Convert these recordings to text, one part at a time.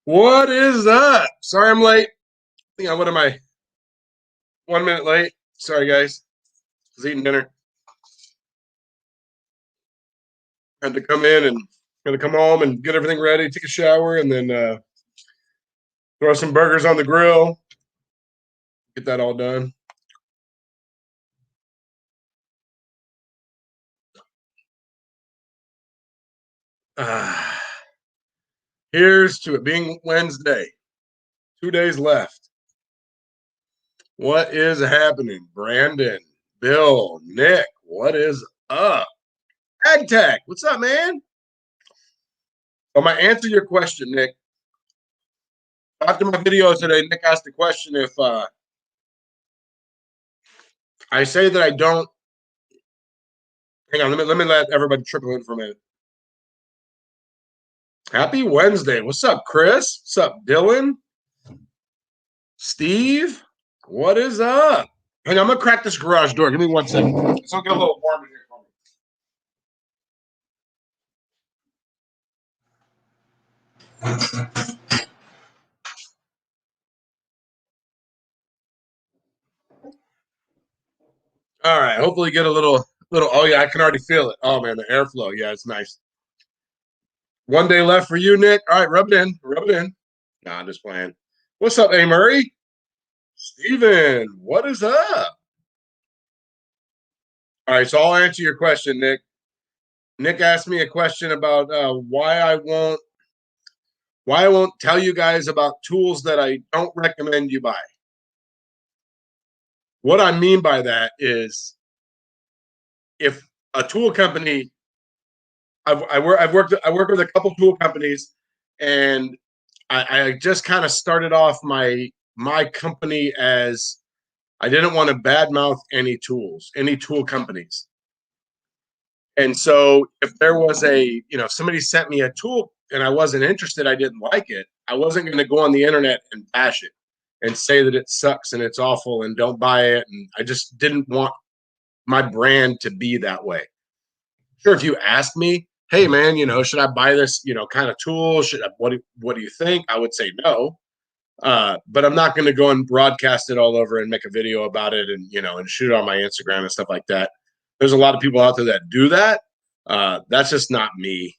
What is up? Sorry I'm late. What am I? 1 minute late. Sorry, guys. I was eating dinner. Had to come in and gonna come home and get everything ready, take a shower, and then throw some burgers on the grill. Get that all done. Here's to it being Wednesday. 2 days left. What is happening? Brandon, Bill, Nick, what is up? AgTech, what's up, man? I'm gonna answer your question, Nick. After my video today, Nick asked the question if I say that I don't. Hang on, let me let everybody trickle in for a minute. Happy Wednesday. What's up, Chris? What's up, Dylan? Steve? What is up? Hang on, I'm gonna crack this garage door. Give me 1 second. So I'll get a little warm in here for me. All right. Hopefully get a little. Oh yeah, I can already feel it. Oh man, the airflow. Yeah, it's nice. 1 day left for you, Nick. All right, rub it in. Rub it in. Nah, I'm just playing. What's up, A. Murray? Steven, what is up? All right, so I'll answer your question, Nick. Nick asked me a question about why I won't tell you guys about tools that I don't recommend you buy. What I mean by that is if a tool company, I've worked with a couple tool companies, and I just kind of started off my company as I didn't want to badmouth any tool companies. And so if there was if somebody sent me a tool and I wasn't interested, I didn't like it, I wasn't going to go on the internet and bash it and say that it sucks and it's awful and don't buy it. And I just didn't want my brand to be that way. Sure, if you asked me, hey man, should I buy this, kind of tool? What do you think? I would say no. But I'm not going to go and broadcast it all over and make a video about it and and shoot it on my Instagram and stuff like that. There's a lot of people out there that do that. That's just not me.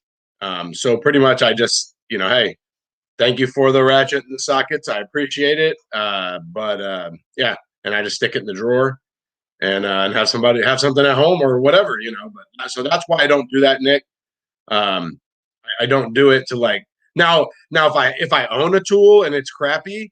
So pretty much I just, hey, thank you for the ratchet and the sockets. I appreciate it. But yeah, and I just stick it in the drawer and have something at home or whatever, But so that's why I don't do that, Nick. I don't do it to like now if I own a tool and it's crappy,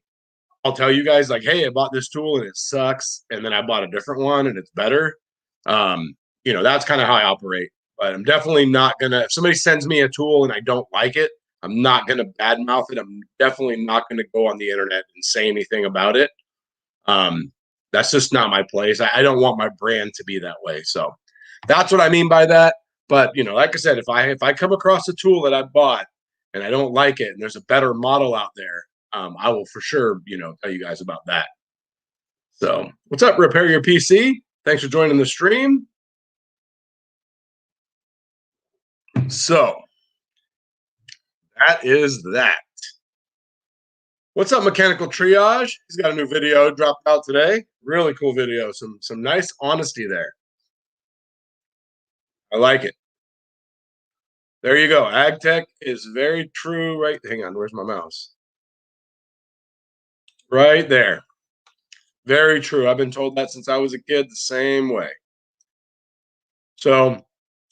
I'll tell you guys like, hey, I bought this tool and it sucks, and then I bought a different one and it's better. That's kind of how I operate. But I'm definitely not gonna, if somebody sends me a tool and I don't like it, I'm not gonna badmouth it. I'm definitely not gonna go on the internet and say anything about it. That's just not my place. I don't want my brand to be that way. So that's what I mean by that. But like I said, if I come across a tool that I bought and I don't like it, and there's a better model out there, I will for sure, tell you guys about that. So what's up, Repair Your PC? Thanks for joining the stream. So that is that. What's up, Mechanical Triage? He's got a new video dropped out today. Really cool video. Some nice honesty there. I like it. There you go. AgTech is very true. Right. Hang on. Where's my mouse? Right there. Very true. I've been told that since I was a kid the same way. So,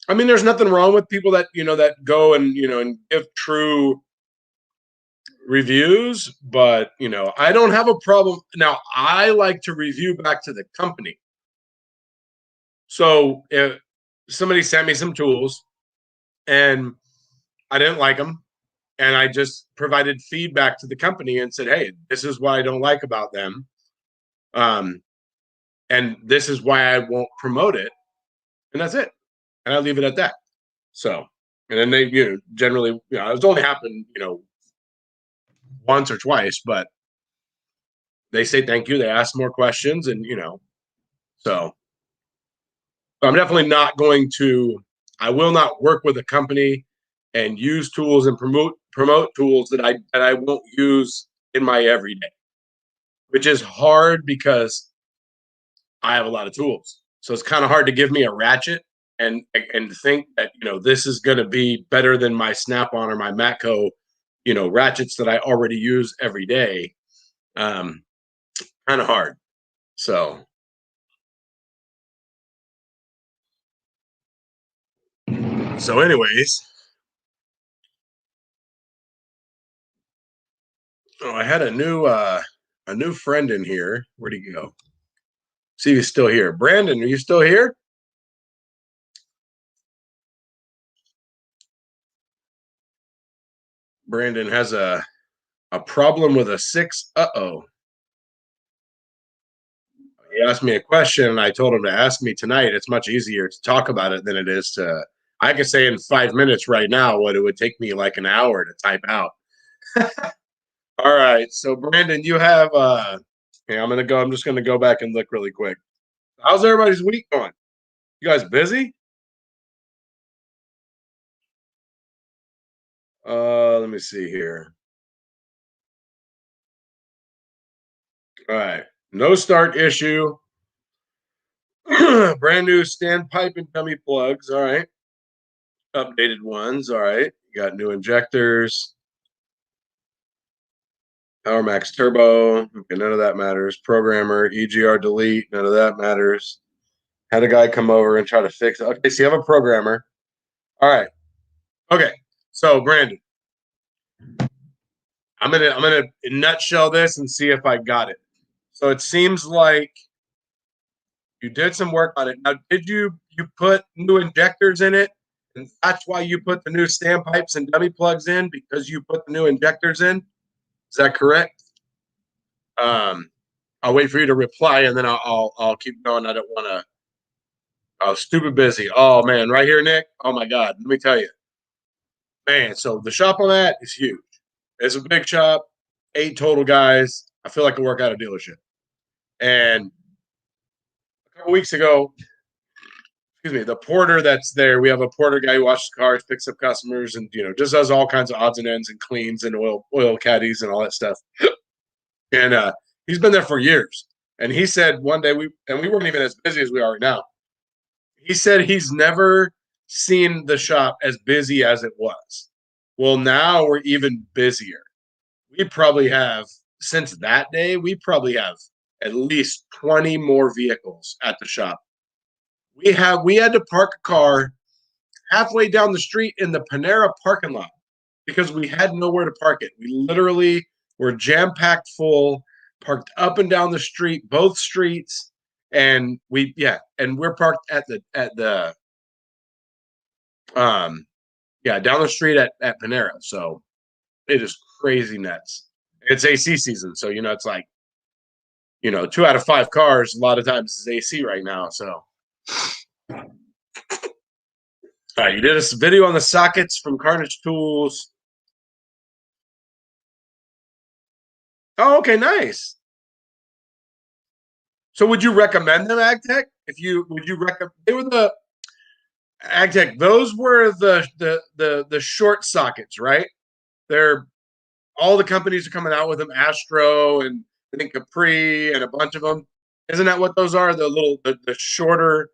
I mean, there's nothing wrong with people that, that go and, and give true reviews, but, I don't have a problem. Now, I like to review back to the company. So if somebody sent me some tools and I didn't like them, and I just provided feedback to the company and said, hey, this is what I don't like about them. And this is why I won't promote it. And that's it. And I leave it at that. So, and then they, generally, it's only happened, once or twice, but they say thank you. They ask more questions, and so I'm definitely not going to. I will not work with a company and use tools and promote tools that I won't use in my everyday, which is hard because I have a lot of tools. So it's kind of hard to give me a ratchet and think that this is going to be better than my Snap-on or my Matco, ratchets that I already use every day. Kind of hard. So anyways, I had a new friend in here. Where'd he go? See if he's still here. Brandon, are you still here? Brandon has a problem with a 6. Uh-oh. He asked me a question and I told him to ask me tonight. It's much easier to talk about it than it is to I could say in 5 minutes right now what it would take me like an hour to type out. All right. So Brandon, you have okay, I'm just gonna go back and look really quick. How's everybody's week going? You guys busy? Let me see here. All right. No start issue. Brand new standpipe and dummy plugs. All right. Updated ones. All right. You got new injectors. Power Max Turbo. Okay, none of that matters. Programmer, EGR delete. None of that matters. Had a guy come over and try to fix it. Okay, so you have a programmer. All right. Okay. So Brandon, I'm gonna nutshell this and see if I got it. So it seems like you did some work on it. Now, did you put new injectors in it? And that's why you put the new standpipes and dummy plugs in because you put the new injectors in. Is that correct? Um, I'll wait for you to reply and then I'll keep going. I don't want to. Oh, stupid busy. Oh man, right here, Nick. Oh my God, let me tell you, man. So the shop on that is huge. It's a big shop, 8 total guys. I feel like I work at a dealership. And a couple weeks ago, excuse me, the porter that's there, we have a porter guy who washes cars, picks up customers, and just does all kinds of odds and ends and cleans and oil caddies and all that stuff. And he's been there for years. And he said one day we weren't even as busy as we are right now. He said he's never seen the shop as busy as it was. Well, now we're even busier. We probably have since that day, we probably have at least 20 more vehicles at the shop. We had to park a car halfway down the street in the Panera parking lot because we had nowhere to park it. We literally were jam packed full, parked up and down the street, both streets, and we're parked at the down the street at Panera. So it is crazy nuts. It's AC season, so it's like 2 out of 5 cars a lot of times is AC right now. So all right, you did a video on the sockets from Carnage Tools. Oh, okay, nice. So would you recommend them, AgTech? Would you recommend they were the AgTech, those were the short sockets, right? They're all the companies are coming out with them, Astro and I think Capri and a bunch of them. Isn't that what those are? The shorter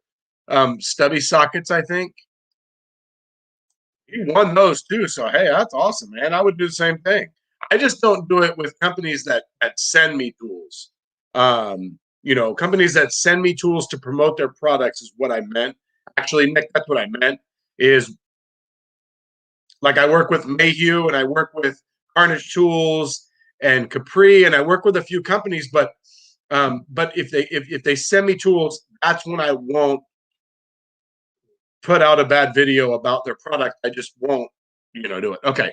stubby sockets, I think. You won those too, so hey, that's awesome, man. I would do the same thing. I just don't do it with companies that send me tools. Companies that send me tools to promote their products is what I meant. Actually, Nick, that's what I meant. Is like I work with Mayhew and I work with Carnage Tools and Capri, and I work with a few companies, but if they send me tools, that's when I won't put out a bad video about their product. I just won't, do it. Okay.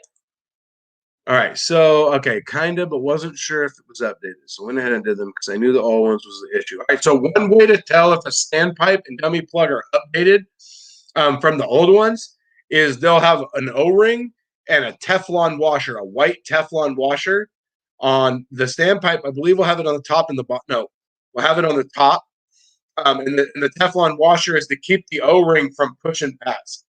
All right. So, okay, kind of, but wasn't sure if it was updated. So went ahead and did them because I knew the old ones was the issue. All right. So one way to tell if a standpipe and dummy plug are updated from the old ones is they'll have an O-ring and a Teflon washer, a white Teflon washer on the standpipe. I believe we'll have it on the top and the bottom. No, we'll have it on the top. And the Teflon washer is to keep the O-ring from pushing past.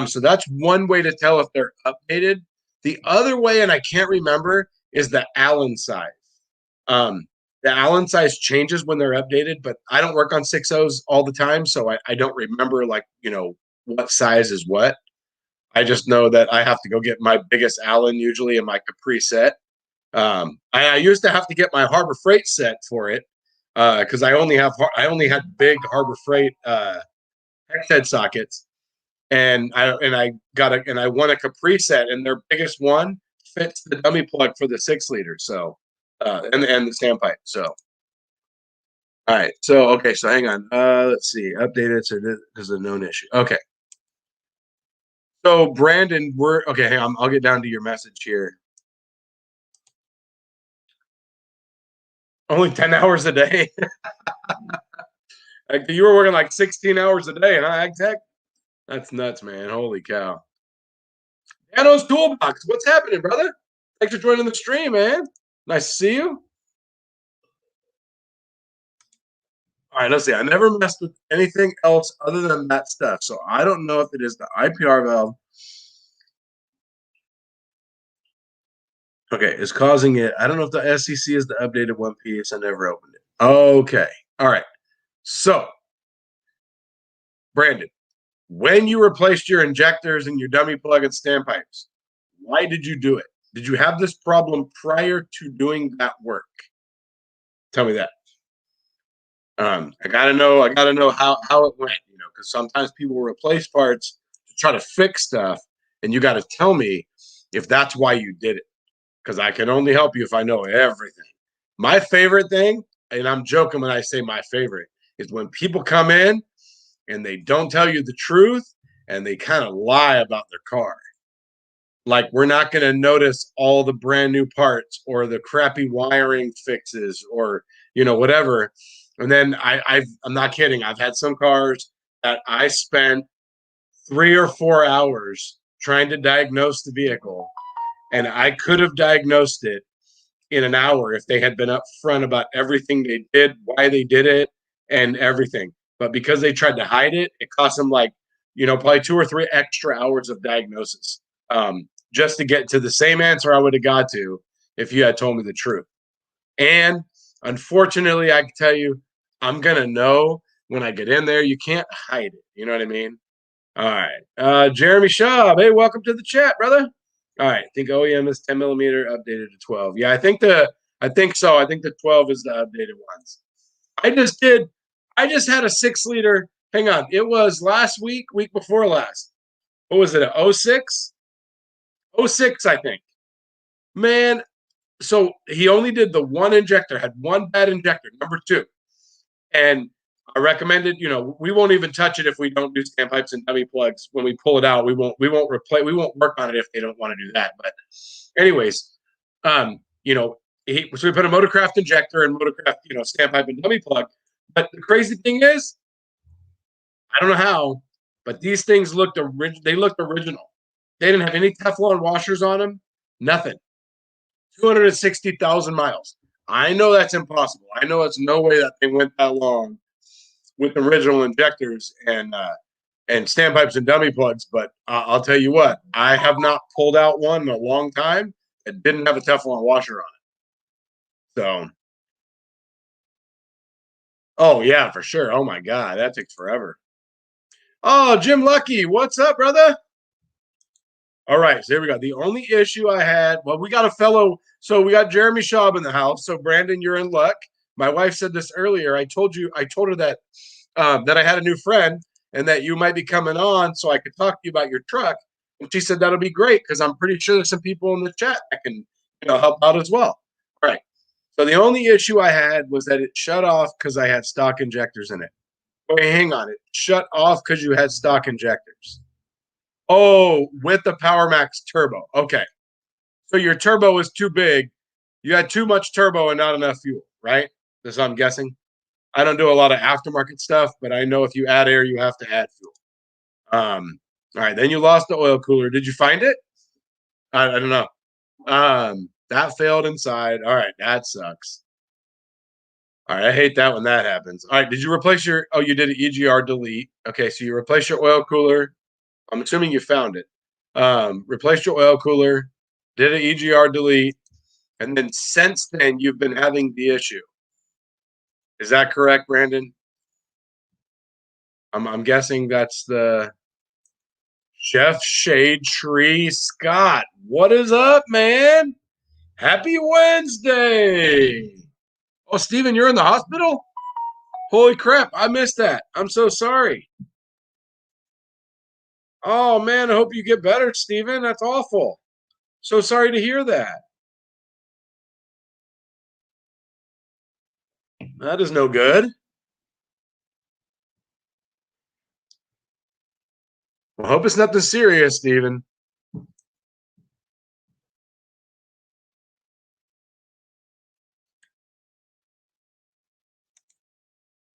So that's one way to tell if they're updated. The other way, and I can't remember, is the Allen size. Um, the Allen size changes when they're updated, but I don't work on 6.0s all the time, so I don't remember like what size is what. I just know that I have to go get my biggest Allen usually in my Capri set. I used to have to get my Harbor Freight set for it because I only had big Harbor Freight hex head sockets, and I won a Capri set, and their biggest one fits the dummy plug for the 6 liter. So and the standpipe. So all right. So okay. So hang on. Let's see. Updated. So this is a known issue. Okay. So Brandon, we're okay. Hang on. I'll get down to your message here. Only 10 hours a day. Like you were working like 16 hours a day, huh, Ag Tech? That's nuts, man. Holy cow. Dano's Toolbox. What's happening, brother? Thanks for joining the stream, man. Nice to see you. All right, let's see. I never messed with anything else other than that stuff. So I don't know if it is the IPR valve. Okay, it's causing it. I don't know if the SEC is the updated one piece. I never opened it. Okay. All right. So, Brandon, when you replaced your injectors and your dummy plug and standpipes, why did you do it? Did you have this problem prior to doing that work? Tell me that. I gotta know. I gotta know how it went. Because sometimes people replace parts to try to fix stuff, and you got to tell me if that's why you did it. Because I can only help you if I know everything. My favorite thing, and I'm joking when I say my favorite, is when people come in and they don't tell you the truth and they kind of lie about their car. Like we're not going to notice all the brand new parts or the crappy wiring fixes or whatever. And then I'm not kidding. I've had some cars that I spent 3 or 4 hours trying to diagnose the vehicle, and I could have diagnosed it in an hour if they had been upfront about everything they did, why they did it, and everything. But because they tried to hide it, it cost them like probably 2 or 3 extra hours of diagnosis. Just to get to the same answer I would have got to if you had told me the truth. And unfortunately, I can tell you, I'm going to know when I get in there. You can't hide it. You know what I mean? All right. Jeremy Shaw, hey, welcome to the chat, brother. All right. I think OEM is 10 millimeter updated to 12. Yeah, I think so. I think the 12 is the updated ones. I just had a 6 liter. Hang on. It was last week before last. What was it? A 06? 06, I think. Man, so he only did the one injector, had one bad injector, number 2. And I recommended, we won't even touch it if we don't do standpipes and dummy plugs. When we pull it out, we won't work on it if they don't want to do that. But anyways, so we put a Motorcraft injector and Motorcraft, standpipe and dummy plug. But the crazy thing is, I don't know how, but these things looked original. They didn't have any Teflon washers on them, nothing. 260,000 miles. I know that's impossible. I know it's no way that thing went that long with original injectors and standpipes and dummy plugs. But I'll tell you what, I have not pulled out one in a long time that didn't have a Teflon washer on it. So, oh yeah, for sure. Oh my God, that takes forever. Oh, Jim Lucky, what's up, brother? All right, so here we go. The only issue I had, well, we got a fellow, so we got Jeremy Schaub in the house. So Brandon, you're in luck. My wife said this earlier. I told her that that I had a new friend and that you might be coming on so I could talk to you about your truck. And she said that'll be great because I'm pretty sure there's some people in the chat that can help out as well. All right. So the only issue I had was that it shut off because I had stock injectors in it. Wait, hang on. It shut off because you had stock injectors. Oh, with the Power Max turbo. Okay. So your turbo was too big. You had too much turbo and not enough fuel, right? That's what I'm guessing. I don't do a lot of aftermarket stuff, but I know if you add air, you have to add fuel. All right. Then you lost the oil cooler. Did you find it? I don't know. That failed inside. All right. That sucks. All right. I hate that when that happens. All right. Did you replace you did an EGR delete. Okay. So you replace your oil cooler. I'm assuming you found it. Replace your oil cooler. did an EGR delete, and then since then you've been having the issue. Is that correct, Brandon? I'm guessing that's the Chef Shade Tree Scott. What is up, man? Happy Wednesday. Oh, Steven, you're in the hospital? Holy crap, I missed that. I'm so sorry. Oh, man, I hope you get better, Steven. That's awful. So sorry to hear that. That is no good. I hope it's nothing serious, Steven.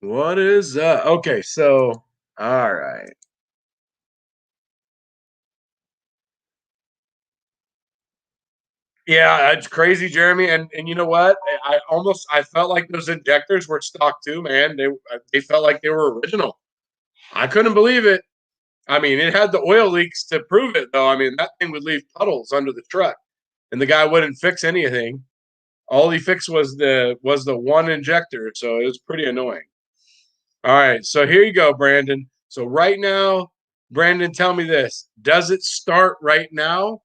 What is okay, so all right. Yeah, it's crazy, Jeremy. And you know what? I felt like those injectors were stock too, man. They felt like they were original. I couldn't believe it. I mean, it had the oil leaks to prove it, though. I mean, that thing would leave puddles under the truck, and the guy wouldn't fix anything. All he fixed was the one injector, so it was pretty annoying. All right, so here you go, Brandon. So right now, Brandon, tell me this: does it start right now,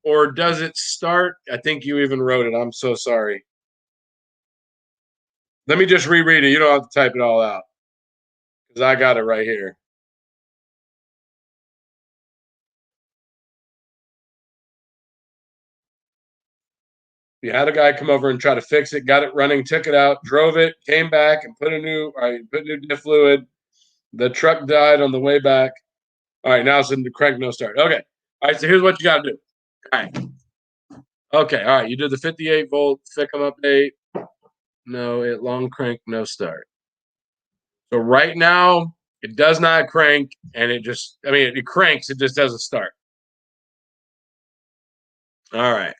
or does it start? I think you even wrote it. I'm so sorry. Let me just reread it. You don't have to type it all out because I got it right here. You had a guy come over and try to fix it, got it running, took it out, drove it, came back and put new diff fluid. The truck died on the way back. All right, now it's in the crank no start. Okay. All right, so here's what you got to do. All right. Okay, all right. You do the 58 volt, thick them update. No, it long crank, no start. So right now, it does not crank, and it cranks, it just doesn't start. All right.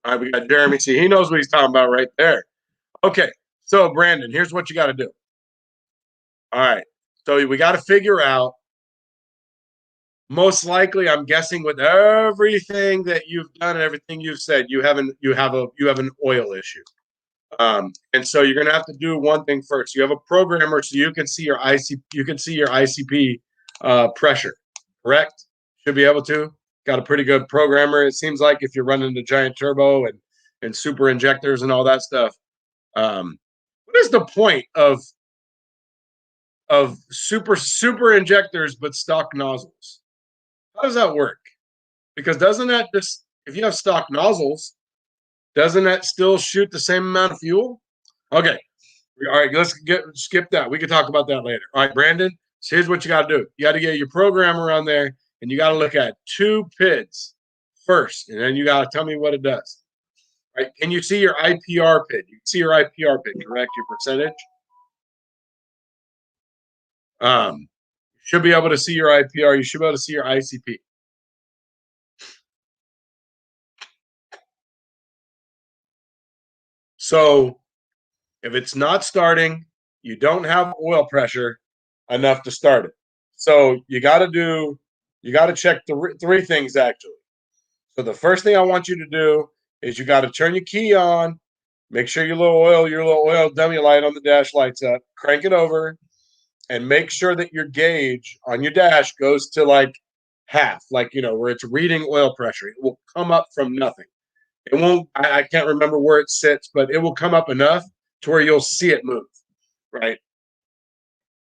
All right, we got Jeremy. See, he knows what he's talking about right there. Okay, so Brandon, here's what you got to do. All right, so we got to figure out. Most likely, I'm guessing with everything that you've done and everything you've said, you have an oil issue. And so you're going to have to do one thing first. You have a programmer, so you can see your ICP pressure. Correct? Should be able to. Got a pretty good programmer. It seems like if you're running the giant turbo and super injectors and all that stuff. What is the point of super injectors but stock nozzles? How does that work? Because doesn't that just, if you have stock nozzles, doesn't that still shoot the same amount of fuel? Okay. All right, let's skip that. We can talk about that later. All right, Brandon. So here's what you got to do. You got to get your programmer on there, and you got to look at two PIDs first, and then you got to tell me what it does. All right? Can you see your IPR PID? You can see your IPR PID, correct? Your percentage. You should be able to see your IPR. You should be able to see your ICP. So if it's not starting, you don't have oil pressure enough to start it. So you got to check the three things actually. So the first thing I want you to do is you got to turn your key on, make sure your little oil dummy light on the dash lights up, crank it over, and make sure that your gauge on your dash goes to like half, like where it's reading oil pressure. It will come up from nothing. It won't. I can't remember where it sits, but it will come up enough to where you'll see it move. Right.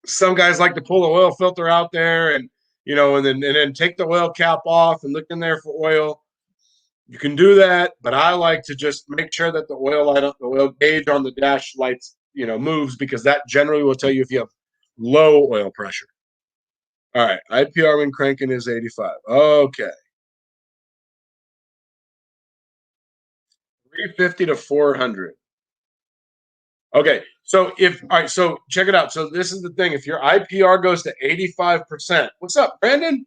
Some guys like to pull the oil filter out there and then take the oil cap off and look in there for oil. You can do that, but I like to just make sure that the oil gauge on the dash lights, moves, because that generally will tell you if you have low oil pressure. All right, IPR when cranking is 85. Okay. 350 to 400. Okay, so so check it out. So this is the thing. If your IPR goes to 85%, what's up, Brandon?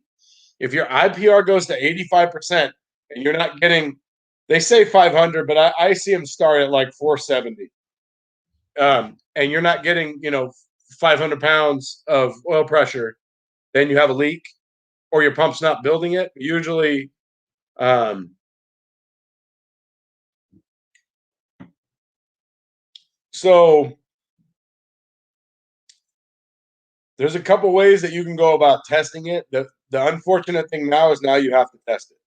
If your IPR goes to 85% and you're not getting, they say 500, but I see them start at like 470. And you're not getting, 500 pounds of oil pressure, then you have a leak or your pump's not building it. Usually Um, so there's a couple ways that you can go about testing it. The unfortunate thing now is now you have to test it.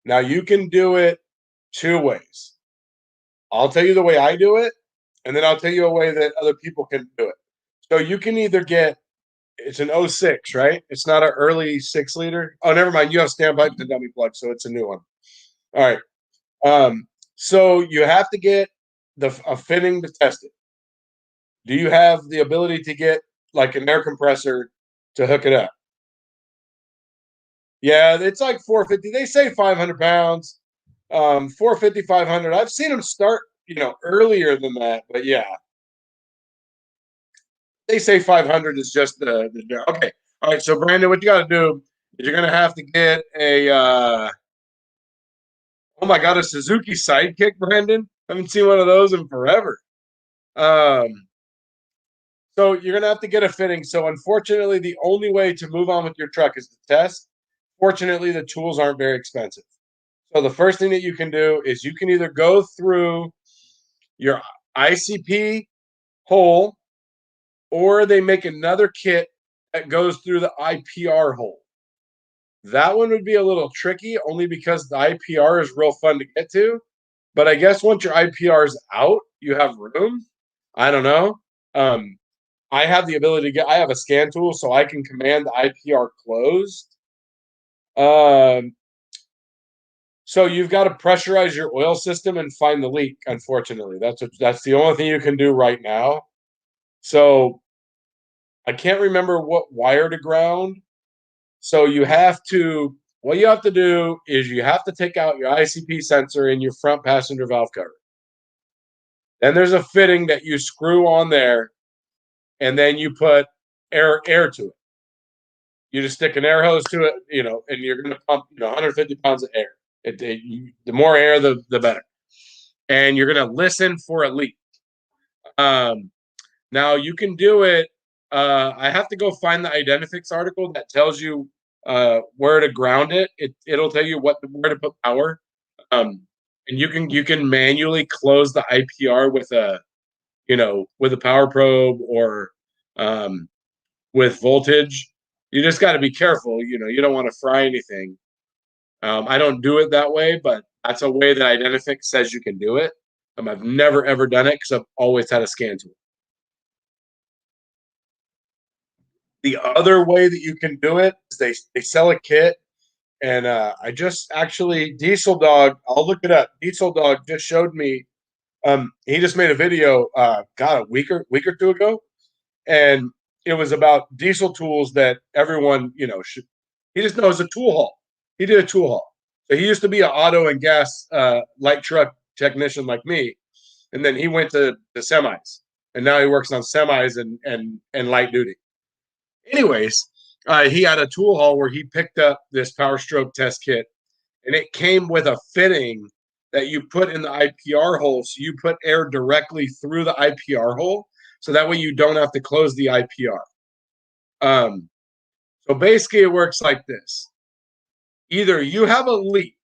Now you can do it two ways. I'll tell you the way I do it, and then I'll tell you a way that other people can do it. So you can either get it's an '06, right? It's not an early 6 liter. Oh, never mind. You have standpipe to dummy plug, so it's a new one. All right. So you have to get a fitting to test it. Do you have the ability to get like an air compressor to hook it up? Yeah, it's like 450. They say 500 pounds, 450, 500. I've seen them start, earlier than that, but yeah, they say 500 is just the okay. All right, so Brandon, what you got to do is you're gonna have to get oh my god, a Suzuki Sidekick, Brandon. I haven't seen one of those in forever. Um, so you're gonna have to get a fitting. So unfortunately, the only way to move on with your truck is to test. Fortunately, the tools aren't very expensive. So the first thing that you can do is you can either go through your ICP hole, or they make another kit that goes through the IPR hole. That one would be a little tricky only because the IPR is real fun to get to. But I guess once your IPR is out, you have room. I don't know. I have the ability to I have a scan tool, so I can command the IPR closed. So you've got to pressurize your oil system and find the leak. Unfortunately, that's the only thing you can do right now. So I can't remember what wire to ground. So what you have to do is you have to take out your ICP sensor in your front passenger valve cover. Then there's a fitting that you screw on there, and then you put air to it. You just stick an air hose to it, and you're going to pump, 150 pounds of air. The more air, the better. And you're going to listen for a leak. Now you can do it. I have to go find the Identifix article that tells you where to ground it. It'll tell you where to put power. And you can manually close the IPR with a power probe or with voltage. You just got to be careful. You don't want to fry anything. I don't do it that way, but that's a way that Identifix says you can do it. I've never ever done it because I've always had a scan tool. The other way that you can do it is they sell a kit, and I just actually Diesel Dog. I'll look it up. Diesel Dog just showed me. He just made a video, a week or two ago, and it was about diesel tools that everyone should. He just knows a tool haul. He did a tool haul. So he used to be an auto and gas light truck technician like me, and then he went to the semis, and now he works on semis and light duty. Anyways, he had a tool haul where he picked up this Power Stroke test kit, and it came with a fitting that you put in the IPR hole. So you put air directly through the IPR hole, so that way you don't have to close the IPR. So basically, it works like this: either you have a leak,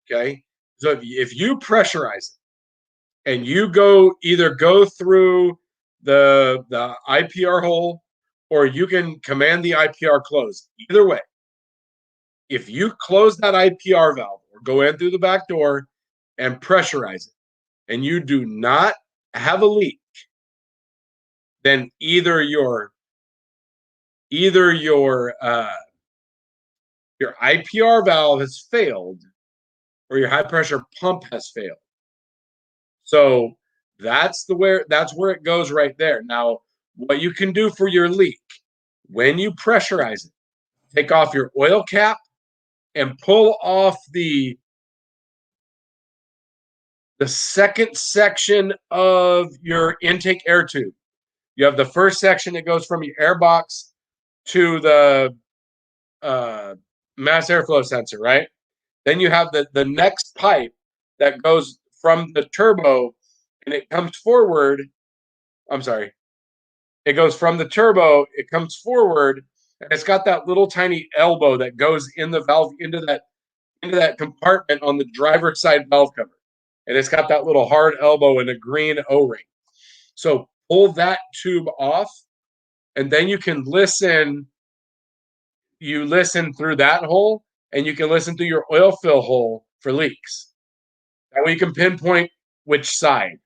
okay. So if you pressurize it and you either go through the IPR hole, or you can command the IPR closed. Either way, if you close that IPR valve or go in through the back door and pressurize it, and you do not have a leak, then either your IPR valve has failed or your high pressure pump has failed. So that's where it goes right there. Now, what you can do for your leak, when you pressurize it, take off your oil cap and pull off the second section of your intake air tube. You have the first section that goes from your air box to the mass airflow sensor, right? Then you have the next pipe that goes from the turbo, and it comes forward. I'm sorry. It goes from the turbo, it comes forward, and it's got that little tiny elbow that goes in the valve into that into that compartment on the driver's side valve cover. And it's got that little hard elbow and a green O-ring. So pull that tube off, and then you can listen. You listen through that hole, and you can listen through your oil fill hole for leaks. That way you can pinpoint which side.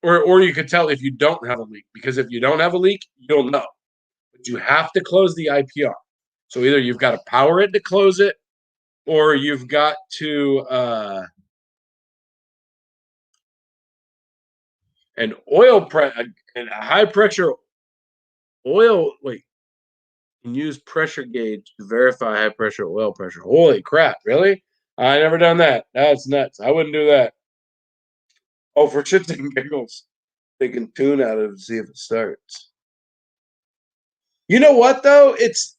Or you could tell if you don't have a leak, because if you don't have a leak, you'll know. But you have to close the IPR. So either you've got to power it to close it, or you've got to an a high pressure oil. Wait, you can use pressure gauge to verify high pressure oil pressure. Holy crap! Really? I never done that. That's nuts. I wouldn't do that. Oh, for shits and giggles, they can tune out of it to see if it starts. You know what though? It's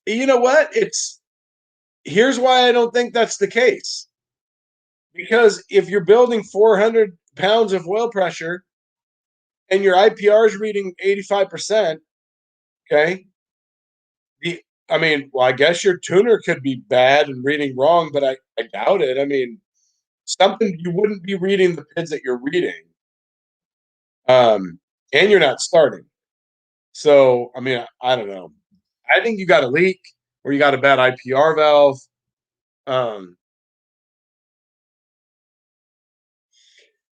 here's why I don't think that's the case. Because if you're building 400 pounds of oil pressure and your IPR is reading 85%, okay. Well, I guess your tuner could be bad and reading wrong, but I doubt it. I mean, something you wouldn't be reading the PIDs that you're reading. And you're not starting. So, I mean, I don't know. I think you got a leak or you got a bad IPR valve.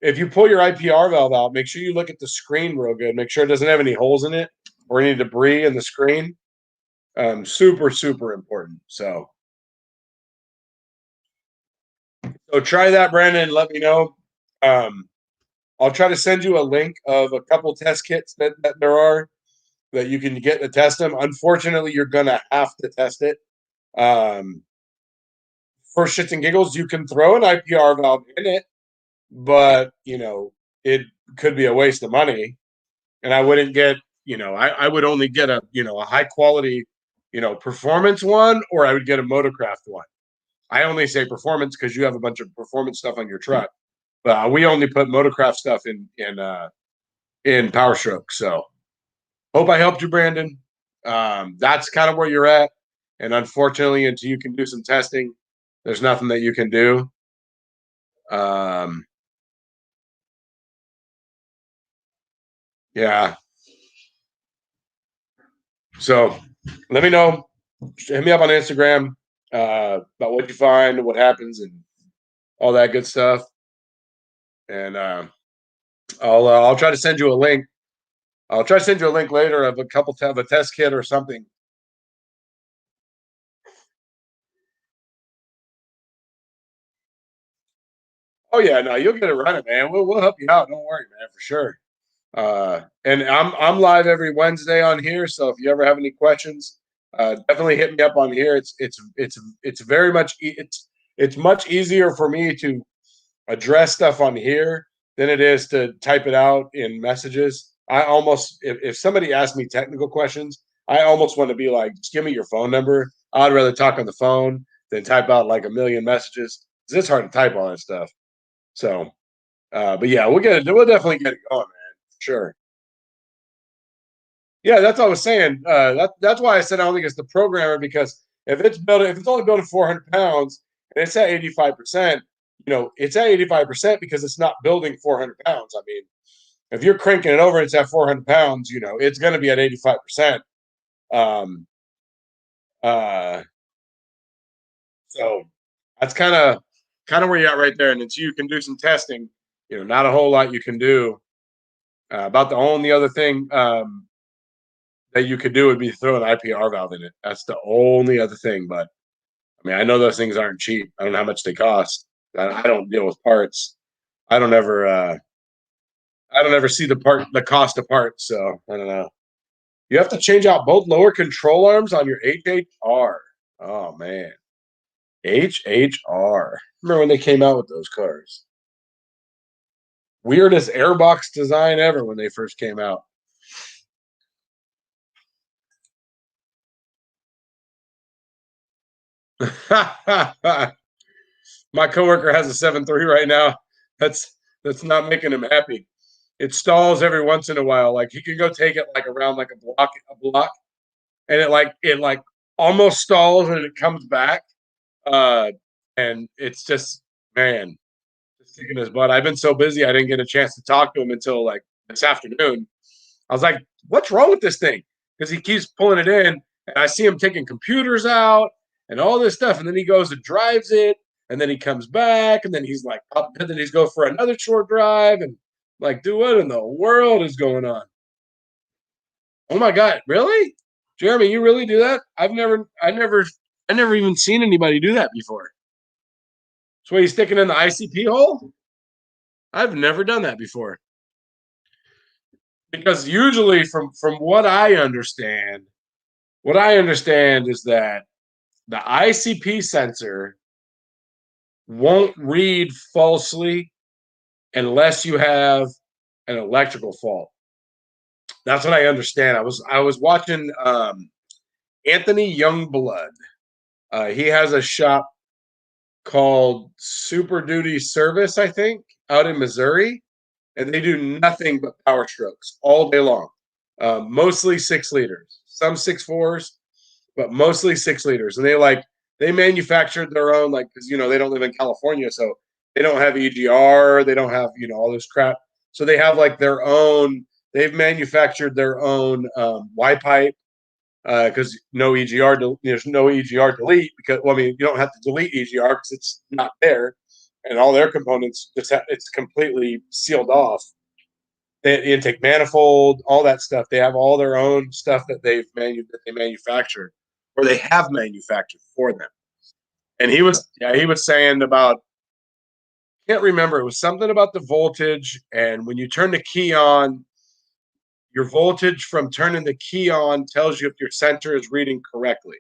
If you pull your IPR valve out, make sure you look at the screen real good. Make sure it doesn't have any holes in it or any debris in the screen. Super, super important. So try that, Brandon, and let me know. I'll try to send you a link of a couple test kits that there are that you can get to test them. Unfortunately, you're going to have to test it. For shits and giggles, you can throw an IPR valve in it, but, it could be a waste of money. And I wouldn't get, I would only get a high quality, performance one, or I would get a Motorcraft one. I only say performance because you have a bunch of performance stuff on your truck. But we only put Motorcraft stuff in Power Stroke. So hope I helped you, Brandon. That's kind of where you're at. And unfortunately, until you can do some testing, there's nothing that you can do. Yeah. So let me know. Hit me up on Instagram about what you find, what happens, and all that good stuff. And I'll try to send you a link. I'll try to send you a link later of a test kit or something. Oh yeah, no, you'll get it running, man. We'll help you out. Don't worry, man, for sure. And I'm live every Wednesday on here, so if you ever have any questions, definitely hit me up on here. It's very much it's much easier for me to address stuff on here than it is to type it out in messages. I almost if somebody asks me technical questions, I almost want to be like, just give me your phone number. I'd rather talk on the phone than type out like a million messages. It's hard to type all that stuff. So, but yeah, we'll definitely get it going, man. Sure. Yeah, that's what I was saying. That's why I said I don't think it's the programmer, because if it's only building 400 pounds and it's at 85%, it's at 85% because it's not building 400 pounds. I mean, if you're cranking it over and it's at 400 pounds, it's going to be at 85%. Uh, so that's kind of where you're at right there. And until you can do some testing, not a whole lot you can do. About the only other thing that you could do would be throw an IPR valve in it. That's the only other thing. But I mean, I know those things aren't cheap. I don't know how much they cost. I don't deal with parts. I don't ever see the cost of parts. So I don't know. You have to change out both lower control arms on your HHR. Oh man, HHR. Remember when they came out with those cars? Weirdest airbox design ever when they first came out. My coworker has a 7.3 right now. That's not making him happy. It stalls every once in a while. Like he can go take it like around like a block, and it almost stalls and it comes back. and it's just, man, just kicking his butt. I've been so busy, I didn't get a chance to talk to him until like this afternoon. I was like, "What's wrong with this thing?" Because he keeps pulling it in, and I see him taking computers out and all this stuff, and then he goes and drives it, and then he comes back, and then he's like, up, and then he's go for another short drive, and like, dude, what in the world is going on? Oh my god, really, Jeremy? You really do that? I never even seen anybody do that before. So he's sticking in the ICP hole. I've never done that before because usually, from what I understand is that the ICP sensor won't read falsely unless you have an electrical fault. That's what I understand. I was watching Anthony Youngblood. He has a shop called Super Duty Service, I think, out in Missouri, and they do nothing but power strokes all day long. Mostly 6 liters, some 6.4s, but mostly 6 liters. And they manufactured their own, like, because they don't live in California, so they don't have EGR, they don't have all this crap. So they have like their own. They've manufactured their own Y pipe because no EGR. There's no EGR delete because I mean you don't have to delete EGR because it's not there, and all their components it's completely sealed off. They intake manifold, all that stuff. They have all their own stuff that they manufacture or they have manufactured for them. And he was saying about, can't remember, it was something about the voltage, and when you turn the key on, your voltage from turning the key on tells you if your center is reading correctly.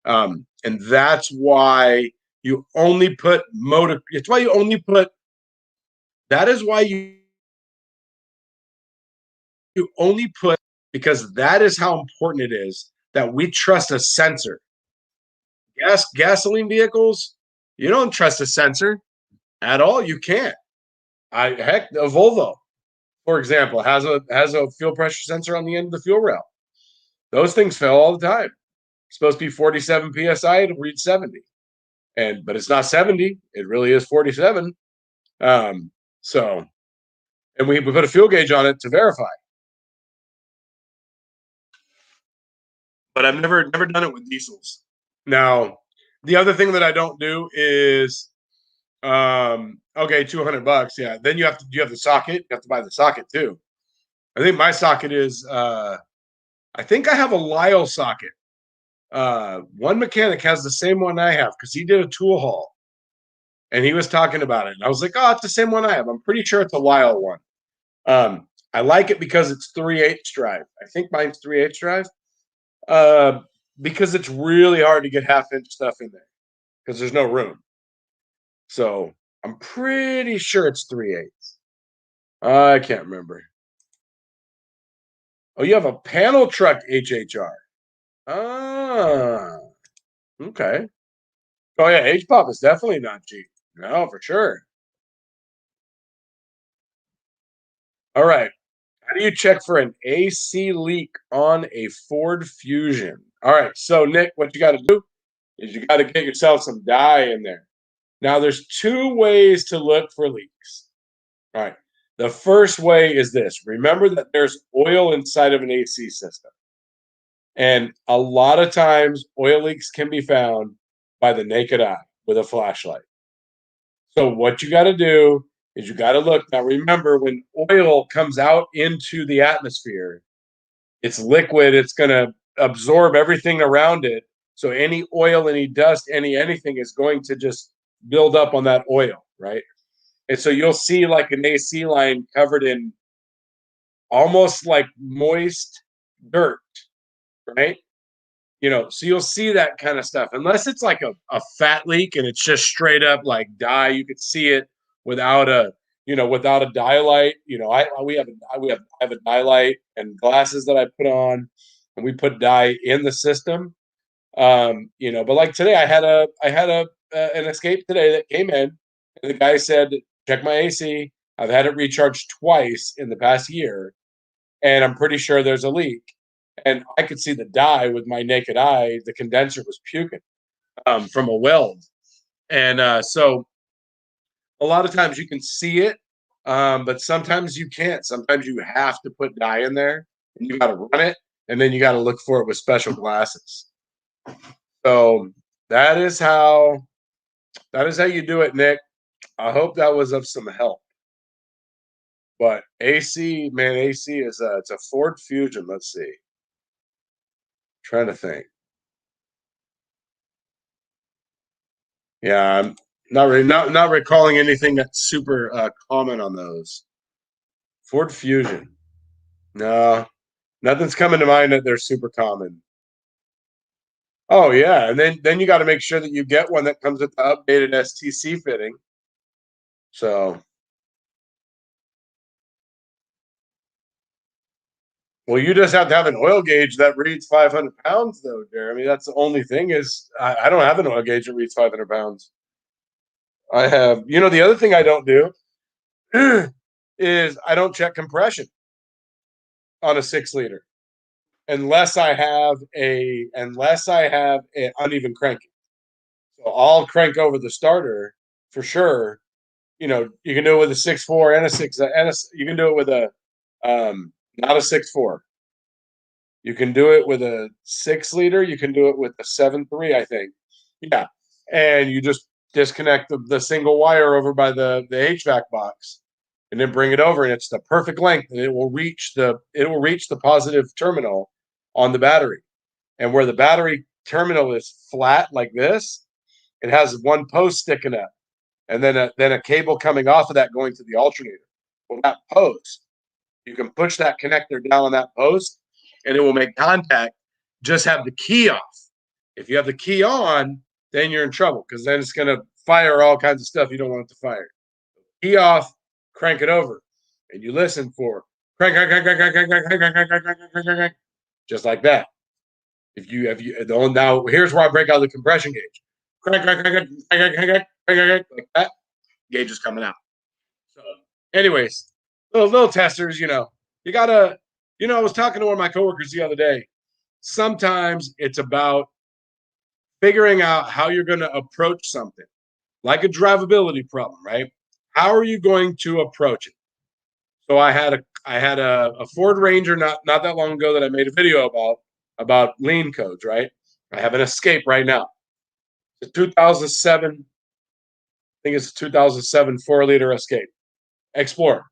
And that's why you only put motor. It's why you only put. That is why you only put, because that is how important it is that we trust a sensor. Gasoline vehicles, you don't trust a sensor at all. You can't. Heck, a Volvo, for example, has a fuel pressure sensor on the end of the fuel rail. Those things fail all the time. It's supposed to be 47 psi. It'll read 70, but it's not 70. It really is 47. So, and we put a fuel gauge on it to verify. But I've never done it with diesels. Now, the other thing that I don't do is okay, $200. Yeah. Then you have the socket. You have to buy the socket too. I think my socket is I think I have a Lyle socket. One mechanic has the same one I have because he did a tool haul and he was talking about it. And I was like, oh, it's the same one I have. I'm pretty sure it's a Lyle one. I like it because it's 3/8 drive. I think mine's 3/8 drive. Because it's really hard to get half-inch stuff in there because there's no room. So I'm pretty sure it's 3/8. I can't remember. Oh, you have a panel truck HHR. Ah, okay. Oh yeah, H-pop is definitely not cheap. No, for sure. All right. How do you check for an AC leak on a Ford Fusion? All right. So Nick, what you got to do is you got to get yourself some dye in there. Now, there's two ways to look for leaks. All right. The first way is this. Remember that there's oil inside of an AC system. And a lot of times, oil leaks can be found by the naked eye with a flashlight. So, what you got to do is you got to look. Now, remember, when oil comes out into the atmosphere, it's liquid, it's going to absorb everything around it. So, any oil, any dust, anything is going to just build up on that oil, right? And so you'll see like an AC line covered in almost like moist dirt, right? So you'll see that kind of stuff. Unless it's like a fat leak and it's just straight up like dye, you could see it without without a dye light. I have a dye light and glasses that I put on, and we put dye in the system. But like today, I had an escape today that came in, and the guy said, check my AC. I've had it recharged twice in the past year, and I'm pretty sure there's a leak. And I could see the dye with my naked eye. The condenser was puking from a weld. And so a lot of times you can see it, but sometimes you can't. Sometimes you have to put dye in there, and you got to run it, and then you got to look for it with special glasses. So that is how you do it, Nick. I hope that was of some help. But AC, man, AC is it's a Ford Fusion. Let's see. Trying to think. Yeah, I'm not recalling anything that's super common on those. Ford Fusion. No, nothing's coming to mind that they're super common. Oh yeah, and then you got to make sure that you get one that comes with the updated STC fitting. So, well, you just have to have an oil gauge that reads 500 pounds, though, Jeremy. That's the only thing is I don't have an oil gauge that reads 500 pounds. I have, the other thing I don't do is I don't check compression on a 6 liter unless I have an uneven cranking. So I'll crank over the starter for sure. You can do it with a 6.4 and a 6 and you can do it with a not a 6.4. You can do it with a 6 liter. You can do it with a 7.3, I think. Yeah. And you just disconnect the single wire over by the HVAC box and then bring it over, and it's the perfect length, and it will reach the positive terminal on the battery. And where the battery terminal is flat like this, it has one post sticking up, and then a cable coming off of that going to the alternator. Well, that post, you can push that connector down on that post, and it will make contact. Just have the key off. If you have the key on, then you're in trouble, because then it's going to fire all kinds of stuff you don't want it to fire. Key off, crank it over, and you listen for crank, just like that. If you now, here's where I break out the compression gauge. Crank, like that. Gauge is coming out. So, anyways, little testers. You gotta. I was talking to one of my coworkers the other day. Sometimes it's about figuring out how you're going to approach something, like a drivability problem, right? How are you going to approach it? So I had a Ford Ranger not that long ago that I made a video about lean codes, right? I have an Escape right now. It's a 2007, I think it's a 2007 4-liter Escape Explorer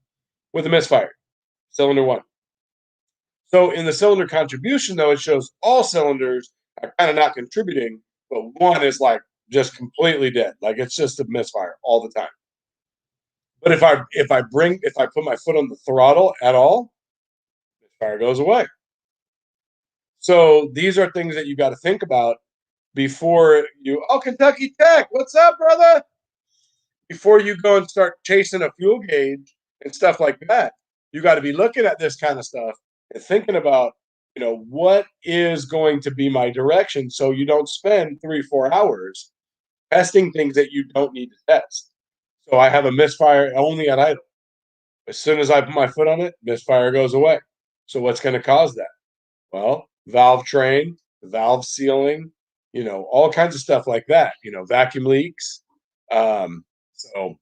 with a misfire, cylinder 1. So in the cylinder contribution, though, it shows all cylinders are kind of not contributing, but one is like just completely dead. Like it's just a misfire all the time. But if I put my foot on the throttle at all, misfire goes away. So these are things that you got to think about before you. Oh, Kentucky Tech, what's up, brother? Before you go and start chasing a fuel gauge and stuff like that, you got to be looking at this kind of stuff and thinking about, what is going to be my direction, so you don't spend 3-4 hours testing things that you don't need to test. So I have a misfire only at idle. As soon as I put my foot on it, misfire goes away. So what's going to cause that? Well, valve train, valve sealing, all kinds of stuff like that. Vacuum leaks. So,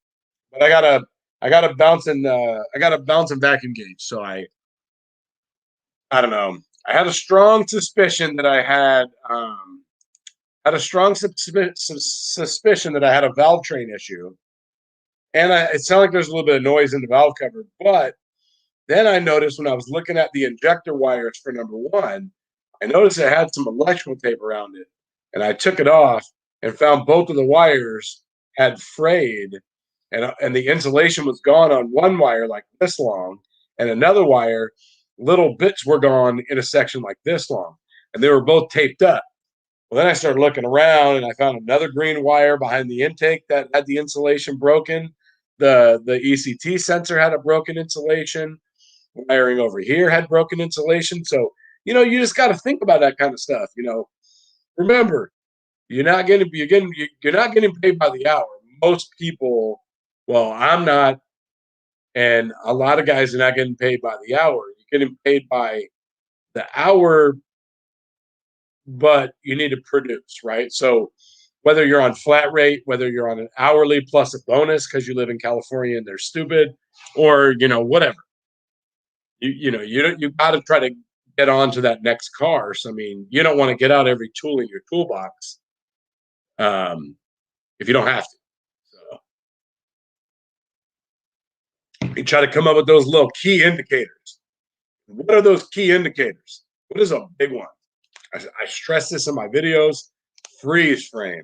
but I got a bouncing vacuum gauge. So I don't know. I had a strong suspicion that I had a strong suspicion that I had a valve train issue, and it sounded like there's a little bit of noise in the valve cover. But then I noticed when I was looking at the injector wires for number 1, I noticed it had some electrical tape around it, and I took it off and found both of the wires had frayed, and the insulation was gone on one wire like this long, and another wire, little bits were gone in a section like this long, and they were both taped up. Well, then I started looking around, and I found another green wire behind the intake that had the insulation broken. The ECT sensor had a broken insulation. Wiring over here had broken insulation. So, you just got to think about that kind of stuff. Remember, you're not getting paid by the hour. Most people, well, I'm not, and a lot of guys are not getting paid by the hour. You're getting paid by the hour, but you need to produce, right? So whether you're on flat rate, whether you're on an hourly plus a bonus because you live in California and they're stupid, or whatever. You got to try to get on to that next car. So I mean, you don't want to get out every tool in your toolbox if you don't have to. So you try to come up with those little key indicators. What are those key indicators? What is a big one? I stress this in my videos. Freeze frame.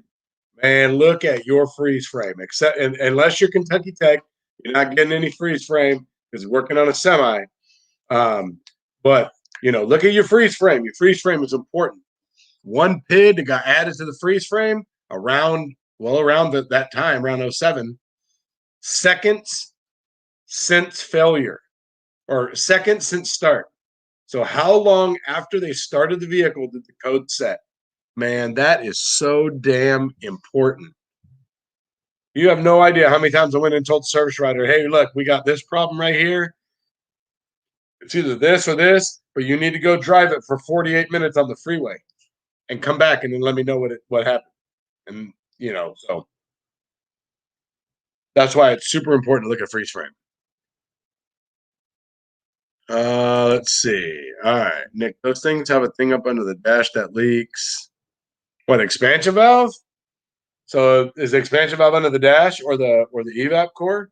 Man, look at your freeze frame. Except unless you're Kentucky Tech, you're not getting any freeze frame because you're working on a semi. But look at your freeze frame. Your freeze frame is important. One PID that got added to the freeze frame around that time, around 07, seconds since failure or seconds since start. So how long after they started the vehicle did the code set? Man, that is so damn important. You have no idea how many times I went and told the service writer, hey, look, we got this problem right here. It's either this or this, but you need to go drive it for 48 minutes on the freeway and come back and then let me know what happened. And, so that's why it's super important to look at freeze frame. Let's see. All right, Nick, those things have a thing up under the dash that leaks. What, expansion valve? So is the expansion valve under the dash or the evap core?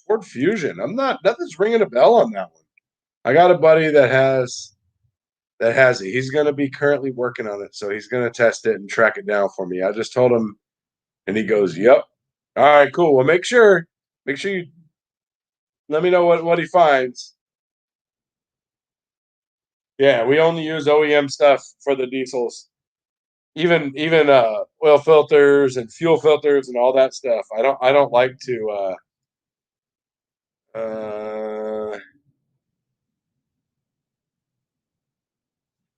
Ford Fusion. Nothing's ringing a bell on that one. I got a buddy that has it. He's going to be currently working on it, so he's going to test it and track it down for me. I just told him, and he goes, "Yep, all right, cool. Well, make sure you let me know what he finds." Yeah, we only use OEM stuff for the diesels, even oil filters and fuel filters and all that stuff. I don't like to.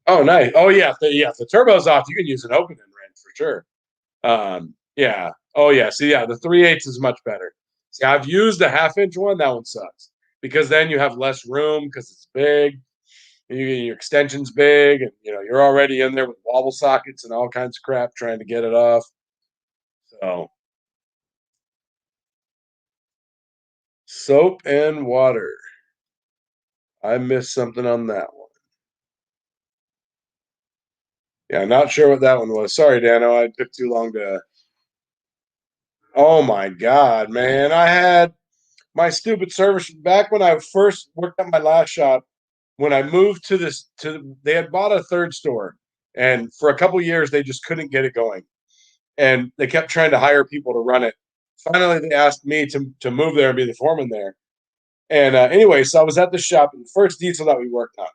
Oh, nice. Oh, yeah. If the turbo's off, you can use an open end wrench for sure. Yeah. Oh, yeah. See, yeah, the 3/8 is much better. See, I've used a 1/2 inch one. That one sucks because then you have less room because it's big. Your extension's big, and you're already in there with wobble sockets and all kinds of crap trying to get it off. So, soap and water. I missed something on that one. Yeah, not sure what that one was. Sorry, Dano. I took too long to. Oh my God, man! I had my stupid service back when I first worked at my last shop. When I moved they had bought a third store, and for a couple years they just couldn't get it going, and they kept trying to hire people to run it. Finally, they asked me to move there and be the foreman there. And anyway, so I was at the shop, and the first diesel that we worked on,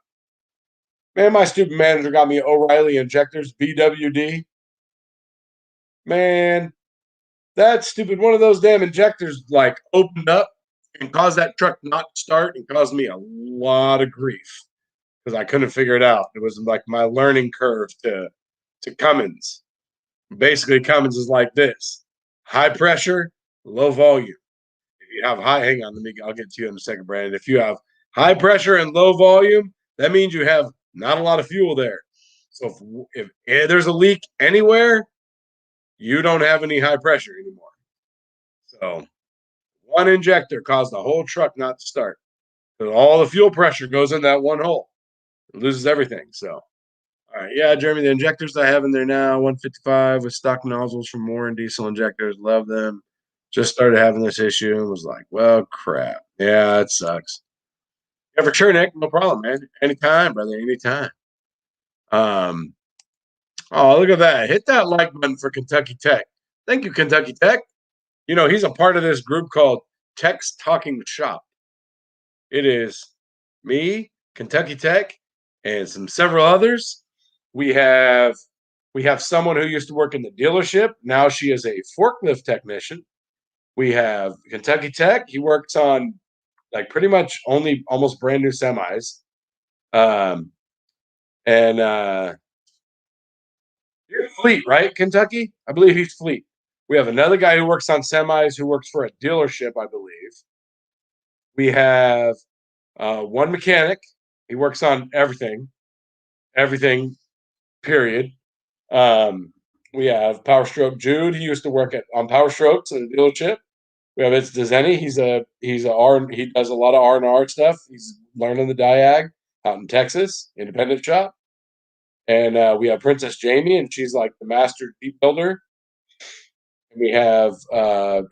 man, my stupid manager got me O'Reilly injectors, BWD. Man, that stupid one of those damn injectors like opened up and caused that truck not to start and caused me a lot of grief because I couldn't figure it out. It was like my learning curve to Cummins. Basically, Cummins is like this: high pressure, low volume. If you have hang on, I'll get to you in a second, Brandon. If you have high pressure and low volume, that means you have not a lot of fuel there. So if there's a leak anywhere, you don't have any high pressure anymore. So one injector caused the whole truck not to start. So all the fuel pressure goes in that one hole. It loses everything. So, all right. Yeah, Jeremy, the injectors I have in there now, 155 with stock nozzles from Warren diesel injectors. Love them. Just started having this issue and was like, well, crap. Yeah, it sucks. Yeah, for sure, Nick. No problem, man. Anytime, brother. Anytime. Oh, look at that. Hit that like button for Kentucky Tech. Thank you, Kentucky Tech. He's a part of this group called Tech's Talking Shop. It is me, Kentucky Tech, and several others. We have someone who used to work in the dealership. Now she is a forklift technician. We have Kentucky Tech. He works on like pretty much only almost brand new semis. And you're Fleet, right, Kentucky? I believe he's Fleet. We have another guy who works on semis who works for a dealership, I believe. We have one mechanic. He works on everything, period. We have Power Stroke Jude. He used to work on Power Strokes at a dealership. We have It's Dezeni. He's a R. He does a lot of R&R stuff. He's learning the diag out in Texas, independent shop. And we have Princess Jamie, and she's like the master Jeep builder. And we have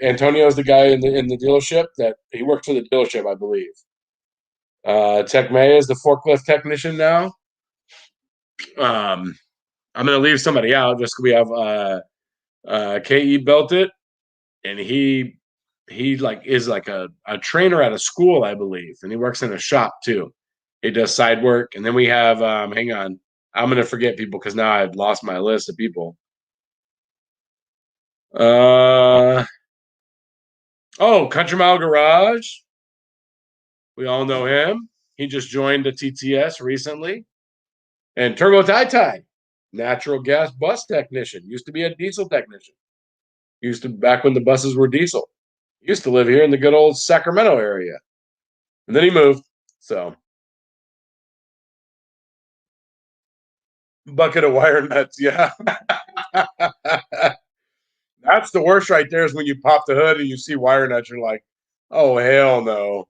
Antonio's the guy in the dealership that he works for the dealership, I believe. Tech May is the forklift technician now. Um, I'm gonna leave somebody out just 'cause we have KE built it, and he like is like a trainer at a school, I believe, and he works in a shop too. He does side work, and then we have hang on, I'm gonna forget people because now I've lost my list of people. Uh oh, Country Mile Garage. We all know him. He just joined the TTS recently. And Turbo Tai Tai, natural gas bus technician. Used to be a diesel technician. Used to back when the buses were diesel. He used to live here in the good old Sacramento area. And then he moved. So bucket of wire nuts, yeah. That's the worst right there is when you pop the hood and you see wire nuts, you're like, oh hell no.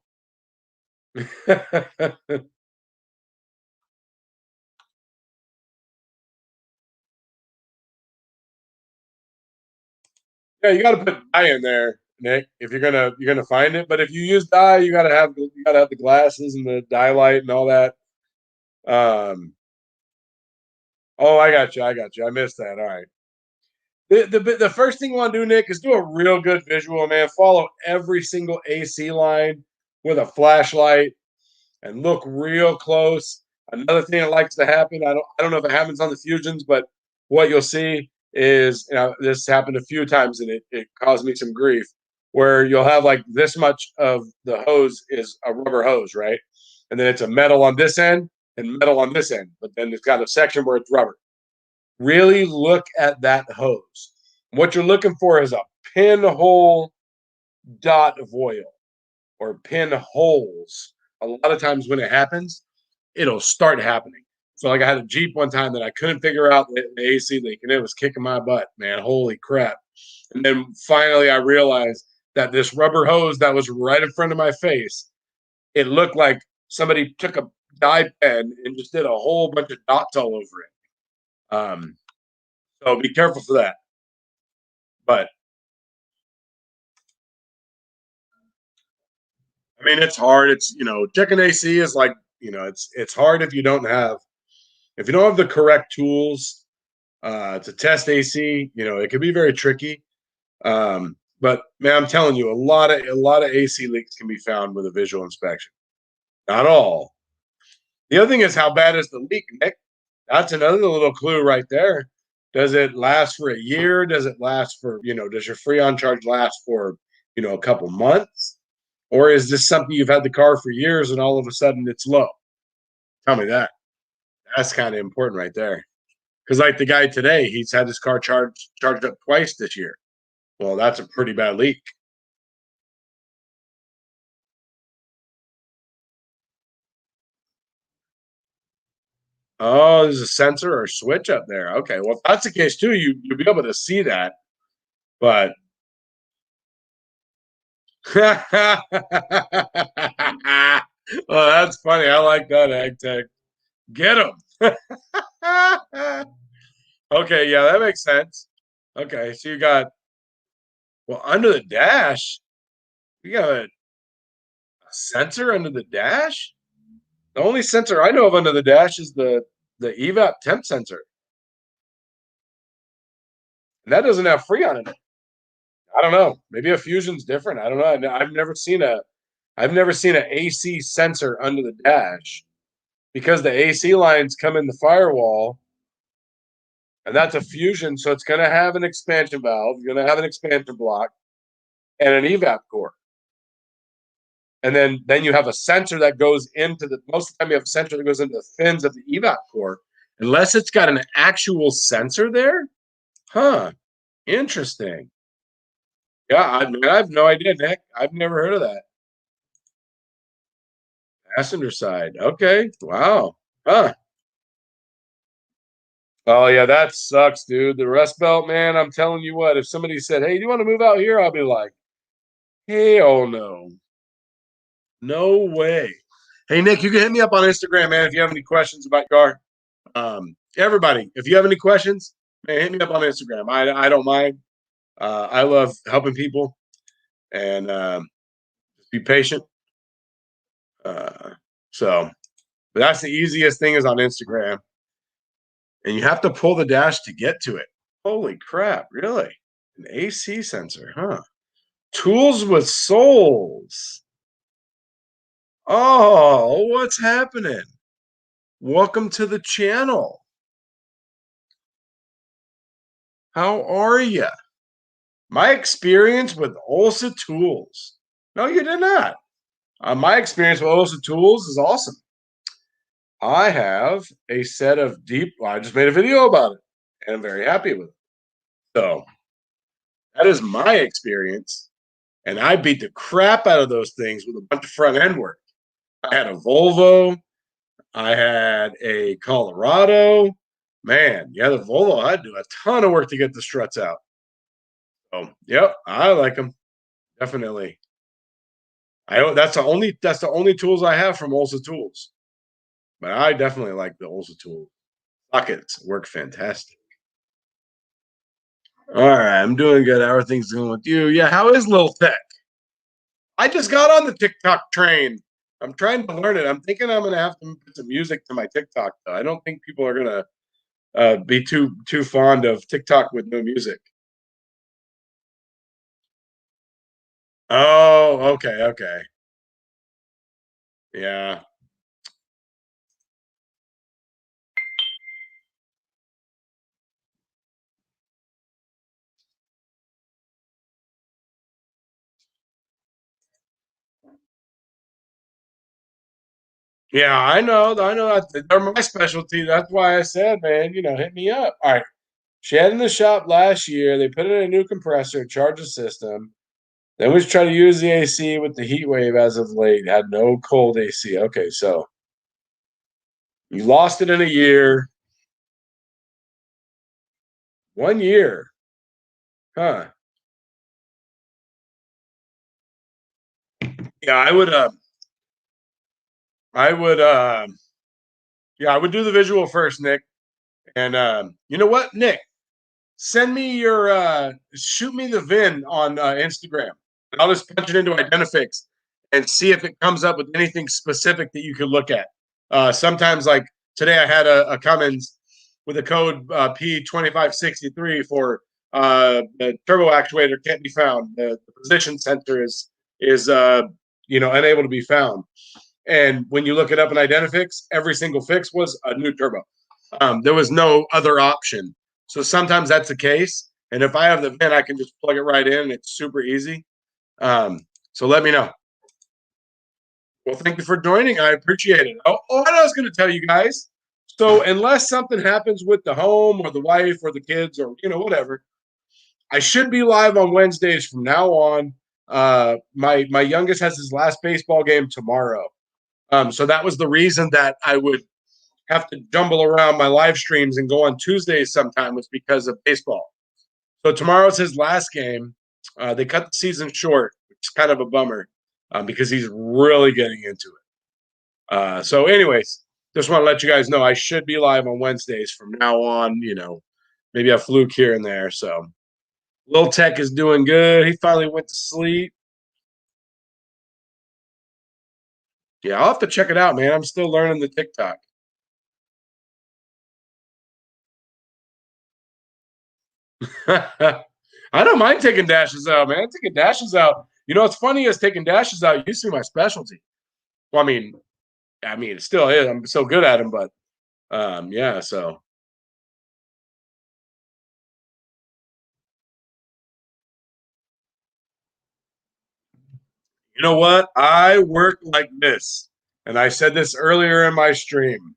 Yeah, you got to put dye in there, Nick, if you're gonna find it. But if you use dye, you gotta have the glasses and the dye light and all that. Um, oh, I got you. I got you. I missed that. All right. The first thing you want to do, Nick, is do a real good visual, man. Follow every single AC line with a flashlight and look real close. Another thing that likes to happen, I don't know if it happens on the fusions, but what you'll see is, this happened a few times and it caused me some grief, where you'll have like this much of the hose is a rubber hose, right? And then it's a metal on this end and metal on this end, but then it's got a section where it's rubber. Really look at that hose. What you're looking for is a pinhole dot of oil or pinholes. A lot of times when it happens, it'll start happening. So like I had a Jeep one time that I couldn't figure out the AC leak and it was kicking my butt, man. Holy crap. And then finally I realized that this rubber hose that was right in front of my face, it looked like somebody took a dye pen and just did a whole bunch of dots all over it. So be careful for that. But I mean, it's hard. It's checking AC is like it's hard if you don't have the correct tools to test AC. It can be very tricky. But man, I'm telling you, a lot of AC leaks can be found with a visual inspection. Not all. The other thing is how bad is the leak, Nick? That's another little clue right there. Does it last for a year? Does it last for does your free on charge last for a couple months? Or is this something you've had the car for years and all of a sudden it's low? Tell me that. That's kind of important right there. Because like the guy today, he's had his car charged up twice this year. Well, that's a pretty bad leak. Oh, there's a sensor or a switch up there. Okay, well, if that's the case too, you'll be able to see that. But well, that's funny. I like that, Ag Tech. Get him. Okay, yeah, that makes sense. Okay, so you got under the dash. You got a sensor under the dash. The only sensor I know of under the dash is the evap temp sensor, and that doesn't have Freon in it. I don't know. Maybe a Fusion's different. I don't know. I've never seen an AC sensor under the dash because the AC lines come in the firewall, and that's a Fusion, so it's going to have an expansion valve, you're going to have an expansion block, and an evap core. And then you have a sensor that goes into most of the time you have a sensor that goes into the fins of the evap core, unless it's got an actual sensor there. Huh. Interesting. Yeah, I have no idea, Nick. I've never heard of that. Passenger side. Okay. Wow. Huh. Oh yeah, that sucks, dude. The Rust Belt, man. I'm telling you what. If somebody said, "Hey, do you want to move out here?" I'll be like, "Hell no, no way." Hey Nick, you can hit me up on Instagram, man, if you have any questions about your everybody, if you have any questions, man, hit me up on Instagram. I don't mind. I love helping people and be patient. Uh, so, but that's the easiest thing is on Instagram, and you have to pull the dash to get to it. Holy crap! Really? An AC sensor, huh? Tools with souls. Oh, what's happening? Welcome to the channel. How are you? My experience with Olsa Tools. No, you did not. My experience with Olsa Tools is awesome. I have a set of deep. Well, I just made a video about it, and I'm very happy with it. So that is my experience, and I beat the crap out of those things with a bunch of front end work. I had a Volvo. I had a Colorado. Man, yeah, the Volvo. I do a ton of work to get the struts out. So, yep, I like them definitely. That's the only tools I have from Olsa Tools. But I definitely like the Olsa Tool. Sockets work fantastic. All right, I'm doing good. How are things going with you? Yeah, how is Lil Tech? I just got on the TikTok train. I'm trying to learn it. I'm thinking I'm gonna have to put some music to my TikTok though. I don't think people are gonna be too fond of TikTok with no music. Oh, okay, okay. Yeah. Yeah, I know that they're my specialty. That's why I said, man, hit me up. All right. She had in the shop last year. They put in a new compressor, charge the system. Then we tried to use the AC with the heat wave as of late. Had no cold AC. Okay, so you lost it in a year. 1 year. Huh. Yeah, I would yeah, I would do the visual first, Nick. And you know what, Nick? Send me your shoot me the VIN on Instagram. And I'll just punch it into Identifix and see if it comes up with anything specific that you could look at. Sometimes, like today, I had a Cummins with a code P2563 for the turbo actuator can't be found. The position sensor is unable to be found. And when you look it up in Identifix, every single fix was a new turbo. There was no other option. So sometimes that's the case. And if I have the VIN, I can just plug it right in. It's super easy. So let me know. Well, thank you for joining. I appreciate it. Oh, what I was going to tell you guys. So unless something happens with the home or the wife or the kids or whatever, I should be live on Wednesdays from now on. My youngest has his last baseball game tomorrow. So that was the reason that I would have to jumble around my live streams and go on Tuesdays sometime was because of baseball. So tomorrow's his last game. They cut the season short, which is kind of a bummer because he's really getting into it. So, anyways, just want to let you guys know I should be live on Wednesdays from now on. Maybe a fluke here and there. So, Lil Tech is doing good. He finally went to sleep. Yeah, I'll have to check it out, man. I'm still learning the TikTok. I don't mind taking dashes out, man. Taking dashes out. What's funny is taking dashes out used to be my specialty. Well, it still is. I'm so good at them, but yeah. So you know what? I work like this, and I said this earlier in my stream.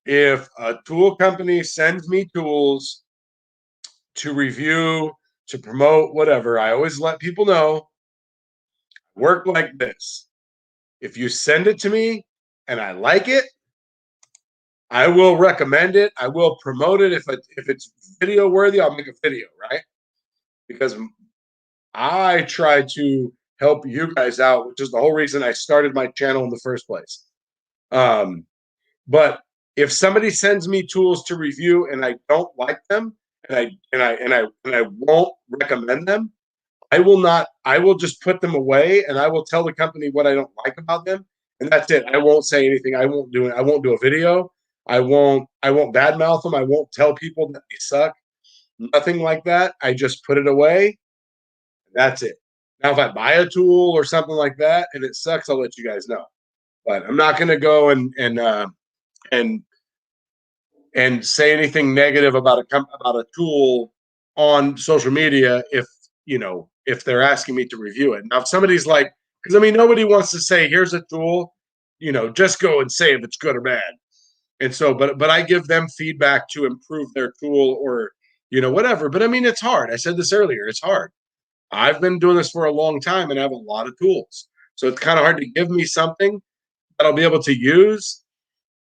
If a tool company sends me tools to review, to promote, whatever, I always let people know. Work like this. If you send it to me and I like it, I will recommend it. I will promote it. If it's video worthy, I'll make a video, right? Because I try to help you guys out, which is the whole reason I started my channel in the first place. But if somebody sends me tools to review and I don't like them, and I won't recommend them, I will not. I will just put them away, and I will tell the company what I don't like about them, and that's it. I won't say anything. I won't do it. I won't do a video. I won't. I won't badmouth them. I won't tell people that they suck. Nothing like that. I just put it away. That's it. Now, if I buy a tool or something like that and it sucks, I'll let you guys know. But I'm not going to go and and say anything negative about a tool on social media if they're asking me to review it. Now, if somebody's like, because I mean, nobody wants to say, "Here's a tool," just go and say if it's good or bad. And so, but I give them feedback to improve their tool or whatever. But I mean, it's hard. I said this earlier. It's hard. I've been doing this for a long time and I have a lot of tools. So it's kind of hard to give me something that I'll be able to use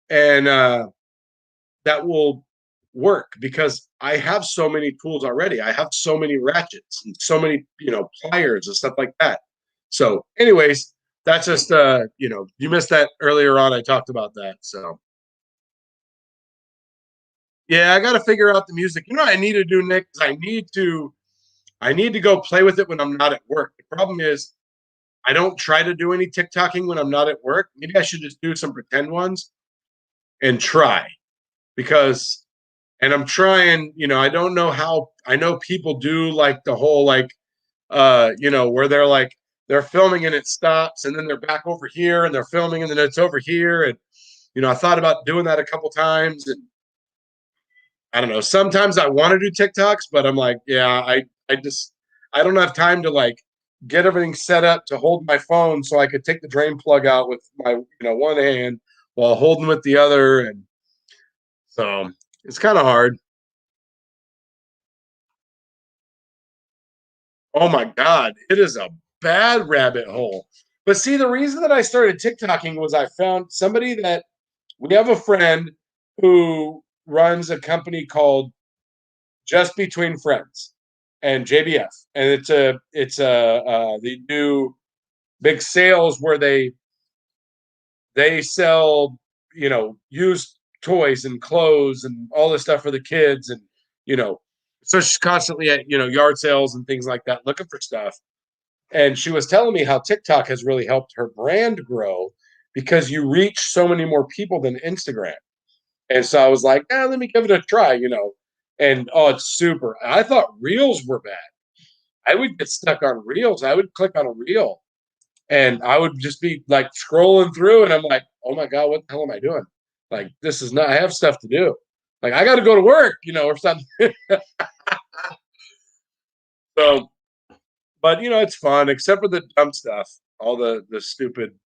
and that will work because I have so many tools already. I have so many ratchets and so many, pliers and stuff like that. So, anyways, that's just you missed that earlier on. I talked about that. So yeah, I gotta figure out the music. You know what I need to do, Nick? Is I need to go play with it when I'm not at work. The problem is I don't try to do any TikToking when I'm not at work. Maybe I should just do some pretend ones and try because and I'm trying, I don't know how I know people do like the whole like where they're filming and it stops and then they're back over here and they're filming and then it's over here and I thought about doing that a couple times and I don't know. Sometimes I want to do TikToks, but I'm like, yeah, I don't have time to like get everything set up to hold my phone so I could take the drain plug out with my one hand while holding with the other, and so it's kind of hard. Oh my god, it is a bad rabbit hole. But see, the reason that I started TikToking was I found somebody that we have a friend who runs a company called Just Between Friends and JBF, and it's a they do big sales where they sell used toys and clothes and all this stuff for the kids and you know so she's constantly at yard sales and things like that looking for stuff, and she was telling me how TikTok has really helped her brand grow because you reach so many more people than Instagram. And so I was like, let me give it a try. And oh, it's super. I thought reels were bad. I would get stuck on reels. I would click on a reel and I would just be like scrolling through and I'm like, oh my God, what the hell am I doing? Like, this is not, I have stuff to do. Like, I got to go to work, or something. So, but, it's fun, except for the dumb stuff, all the stupid,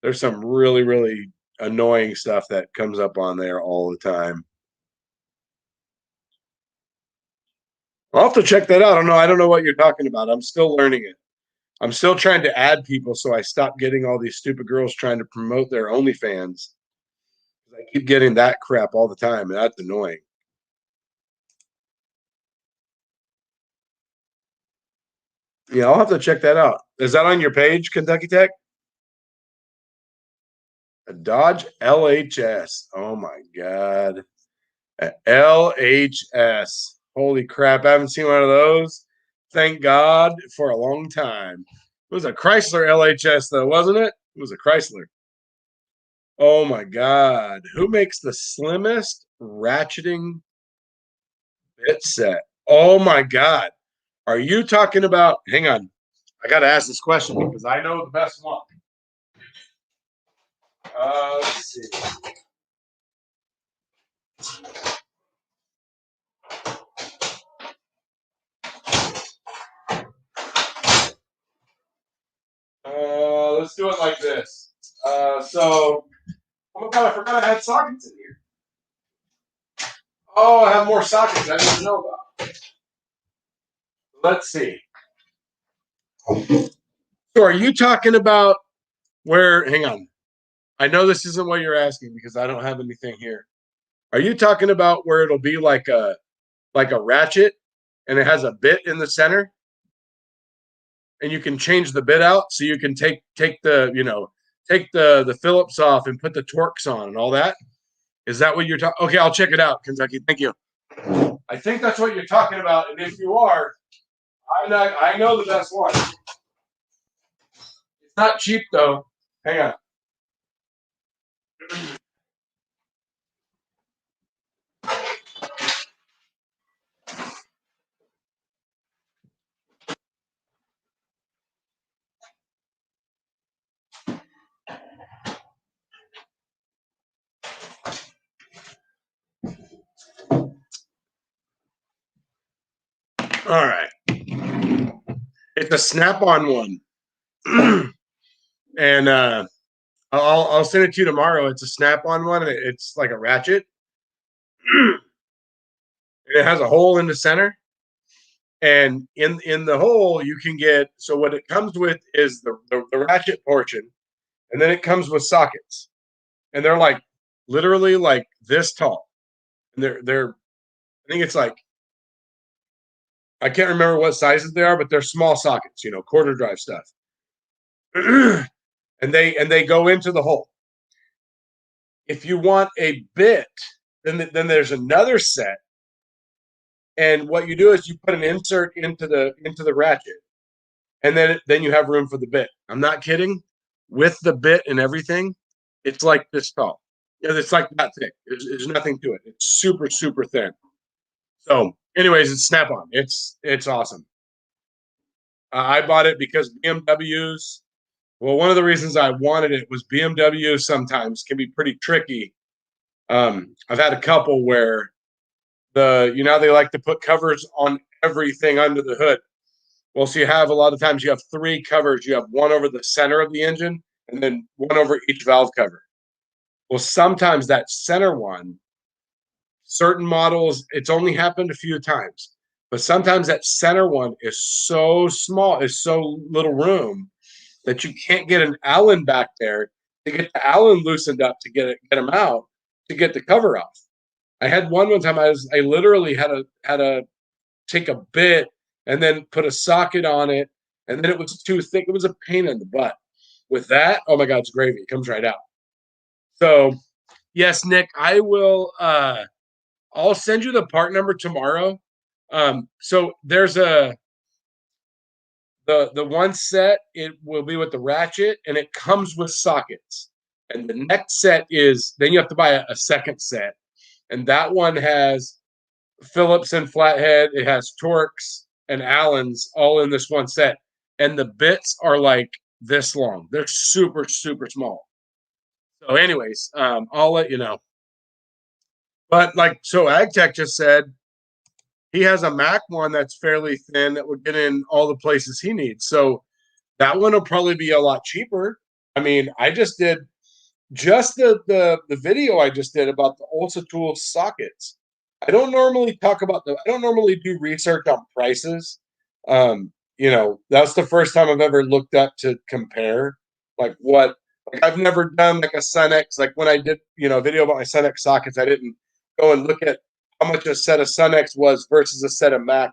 there's some really, really annoying stuff that comes up on there all the time. I'll have to check that out. I don't know what you're talking about. I'm still learning it. I'm still trying to add people so I stop getting all these stupid girls trying to promote their OnlyFans. I keep getting that crap all the time, and that's annoying. Yeah, I'll have to check that out. Is that on your page, Kentucky Tech? A Dodge LHS. Oh my God. A LHS. Holy crap. I haven't seen one of those. Thank God for a long time. It was a Chrysler LHS, though, wasn't it? It was a Chrysler. Oh my God. Who makes the slimmest ratcheting bit set? Oh my God. Are you talking about? Hang on. I got to ask this question because I know the best one. Let's see. Let's do it like this. So, oh my God, I forgot I had sockets in here. Oh, I have more sockets I didn't know about. Let's see. So, are you talking about where? Hang on. I know this isn't what you're asking because I don't have anything here. Are you talking about where it'll be like a ratchet and it has a bit in the center and you can change the bit out so you can take the take the Phillips off and put the Torx on and all that? Is that what you're talking? Okay, I'll check it out, Kentucky. Thank you. I think that's what you're talking about, and if you are, I know the best one. It's not cheap though. Hang on. All right. It's a snap-on one, and I'll send it to you tomorrow. It's a snap-on one, and it's like a ratchet. It has a hole in the center, and in the hole you can get. So what it comes with is the ratchet portion, and then it comes with sockets, and they're like literally like this tall, and they're I think it's like I can't remember what sizes they are, but they're small sockets, quarter drive stuff. and they go into the hole. If you want a bit, then there's another set. And what you do is you put an insert into the ratchet, and then you have room for the bit. I'm not kidding. With the bit and everything, it's like this tall. Yeah, it's like that thick. There's nothing to it. It's super, super thin. So, anyways, it's Snap-on. It's awesome. I bought it because BMWs. Well, one of the reasons I wanted it was BMWs sometimes can be pretty tricky. I've had a couple where they like to put covers on everything under the hood. Well, so you have a lot of times you have three covers. You have one over the center of the engine and then one over each valve cover. Well, sometimes that center one, certain models, it's only happened a few times, but sometimes that center one is so small, is so little room that you can't get an Allen back there to get the Allen loosened up to get them out to get the cover off. I had one time I literally had to take a bit and then put a socket on it, and then it was too thick. It was a pain in the butt. With that, oh my God, it's gravy. It comes right out. So yes, Nick, I will. I'll send you the part number tomorrow. So there's the one set. It will be with the ratchet, and it comes with sockets. And the next set is then you have to buy a second set, and that one has Phillips and flathead. It has Torx and Allens all in this one set, and the bits are like this long. They're super, super small. So, anyways, I'll let you know. But so AgTech just said he has a Mac one that's fairly thin that would get in all the places he needs. So that one will probably be a lot cheaper. I mean, I just did the video I just did about the Ulsa Tools sockets. I don't normally do research on prices. That's the first time I've ever looked up to compare I've never done like a Sunex. Like when I did, a video about my Sunex sockets, I didn't go and look at how much a set of Sunex was versus a set of a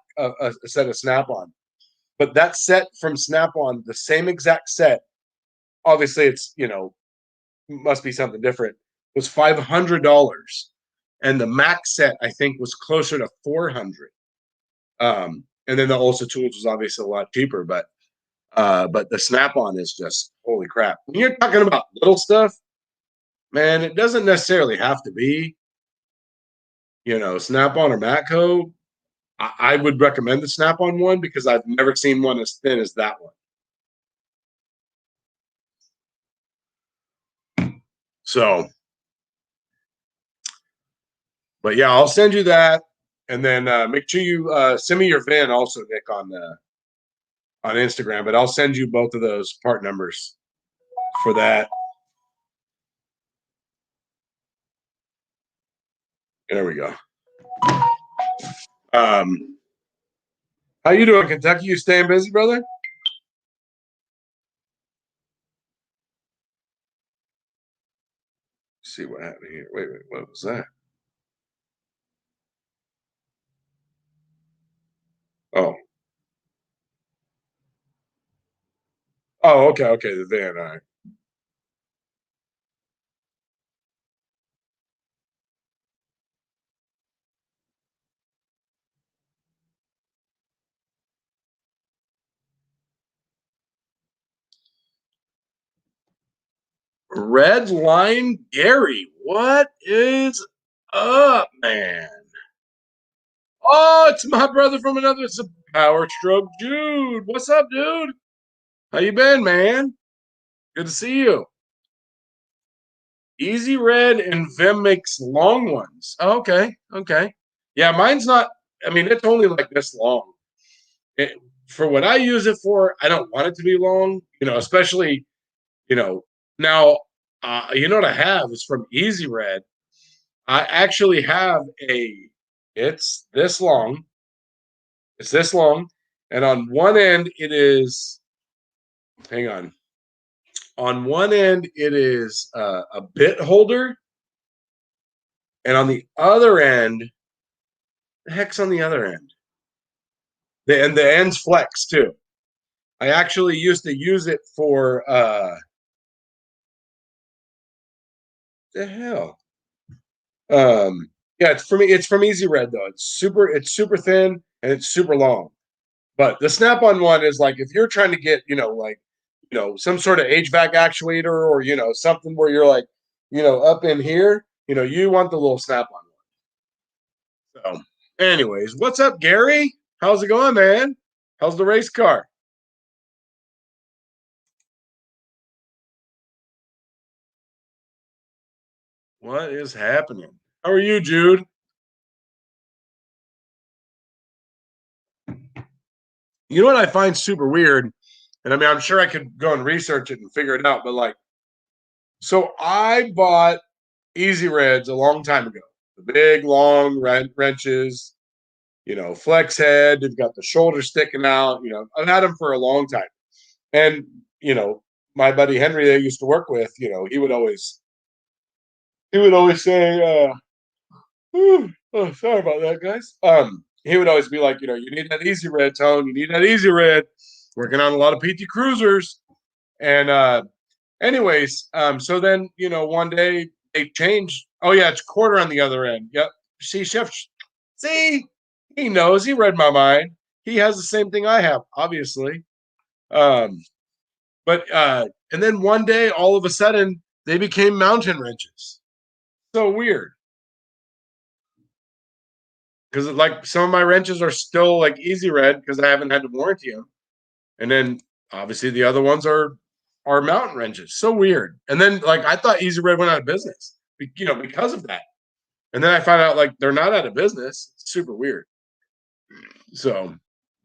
set of Snap-on. But that set from Snap-on, the same exact set, obviously it's, must be something different, was $500. And the Max set, I think, was closer to $400. And then the Ulsa Tools was obviously a lot cheaper, but the Snap-on is just holy crap. When you're talking about little stuff, man, it doesn't necessarily have to be, Snap-on or Matco. I would recommend the Snap-on one because I've never seen one as thin as that one. So, but yeah, I'll send you that, and then make sure you send me your VIN also, Nick, on Instagram. But I'll send you both of those part numbers for that. There we go. How you doing, Kentucky? You staying busy, brother? Let's see what happened here. Wait, what was that? Oh. Oh, okay, okay, the van, all right. Red Line Gary, what is up, man? Oh, it's my brother from another. It's a Power Stroke dude. What's up, dude? How you been, man? Good to see you. Easy Red and Vim makes long ones. Oh, okay, okay. Yeah, mine's not. I mean, it's only like this long. It, for what I use it for, I don't want it to be long. Especially now. You know what I have is from Easy Red. I actually have a. It's this long. It's this long, and on one end it is. Hang on. On one end it is a bit holder, and on the other end, the heck's on the other end? And the ends flex too. I actually used to use it for the hell. Yeah, it's for me. It's from Easy Red though. It's super thin and it's super long. But the snap-on one is like if you're trying to get, some sort of HVAC actuator or something where you're like, up in here, you want the little snap-on one. So, anyways, what's up, Gary? How's it going, man? How's the race car? What is happening? How are you, Jude? You know what I find super weird, and I mean, I'm sure I could go and research it and figure it out, but like, so I bought Easy Reds a long time ago. The big, long wrenches, flex head. They've got the shoulder sticking out. I've had them for a long time. And, my buddy Henry that I used to work with, he would always say, oh, sorry about that, guys. He would always be like, you need that Easy Red tone. You need that Easy Red. Working on a lot of PT Cruisers. And anyways, so then, one day they changed. Oh, yeah, it's quarter on the other end. Yep. See, Chef, see, he knows. He read my mind. He has the same thing I have, obviously. Um, but and then one day, all of a sudden, they became mountain wrenches. So weird. Because like some of my wrenches are still like Easy Red because I haven't had to warranty them. And then obviously the other ones are mountain wrenches. So weird. And then like I thought Easy Red went out of business, because of that. And then I found out like they're not out of business. It's super weird. So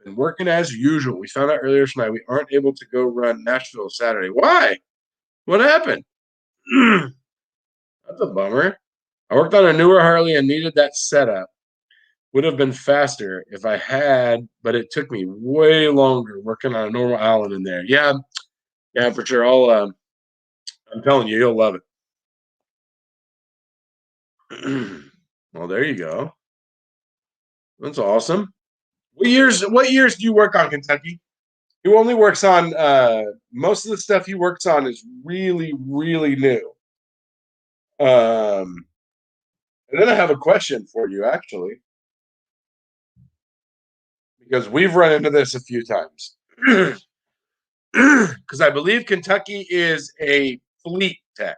been working as usual. We found out earlier tonight we aren't able to go run Nashville Saturday. Why? What happened? That's a bummer. I worked on a newer Harley and needed that setup. Would have been faster if I had, but it took me way longer working on a normal Allen in there. Yeah, yeah, for sure. I'm telling you, you'll love it. Well, there you go. That's awesome. What years do you work on, Kentucky? He only works on most of the stuff he works on is really, really new. Um, and then I have a question for you, actually, because we've run into this a few times. Because I believe Kentucky is a fleet tech.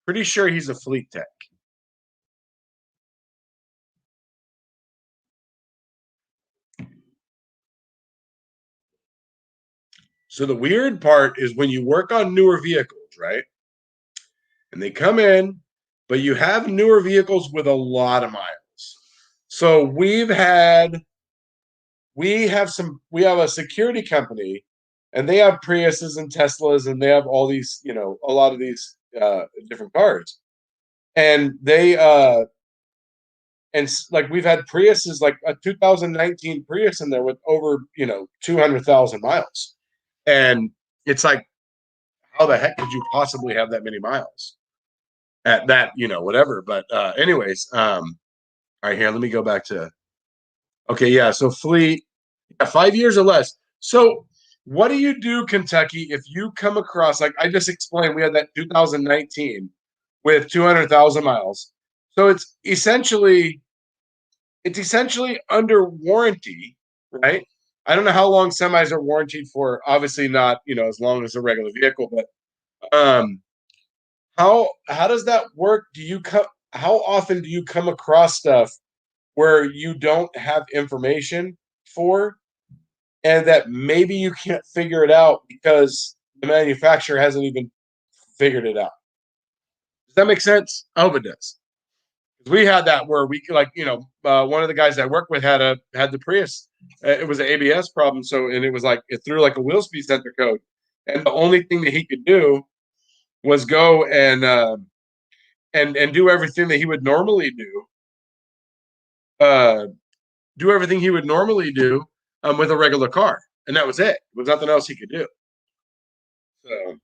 Pretty sure he's a fleet tech. So the weird part is when you work on newer vehicles, right? And they come in, but you have newer vehicles with a lot of miles. So we have a security company and they have Priuses and Teslas and they have all these, a lot of these different cars. And like we've had Priuses, like a 2019 Prius in there with over 200,000 miles, and it's like, how the heck could you possibly have that many miles at that, whatever. But anyways, all right, here, let me go back to Okay, yeah. So fleet, yeah, 5 years or less. So what do you do, Kentucky, if you come across, like I just explained, we had that 2019 with 200,000 miles. So it's essentially under warranty, right? I don't know how long semis are warranted for. Obviously, not as long as a regular vehicle, but um, how does that work? How often do you come across stuff where you don't have information for, and that maybe you can't figure it out because the manufacturer hasn't even figured it out? Does that make sense? I hope it does. We had that where we like one of the guys I work with had the Prius. It was an ABS problem, so and it was like it threw like a wheel speed sensor code, and the only thing that he could do was go and do everything that he would normally do. Uh, do everything he would normally do with a regular car, and that was it. There was nothing else he could do. So,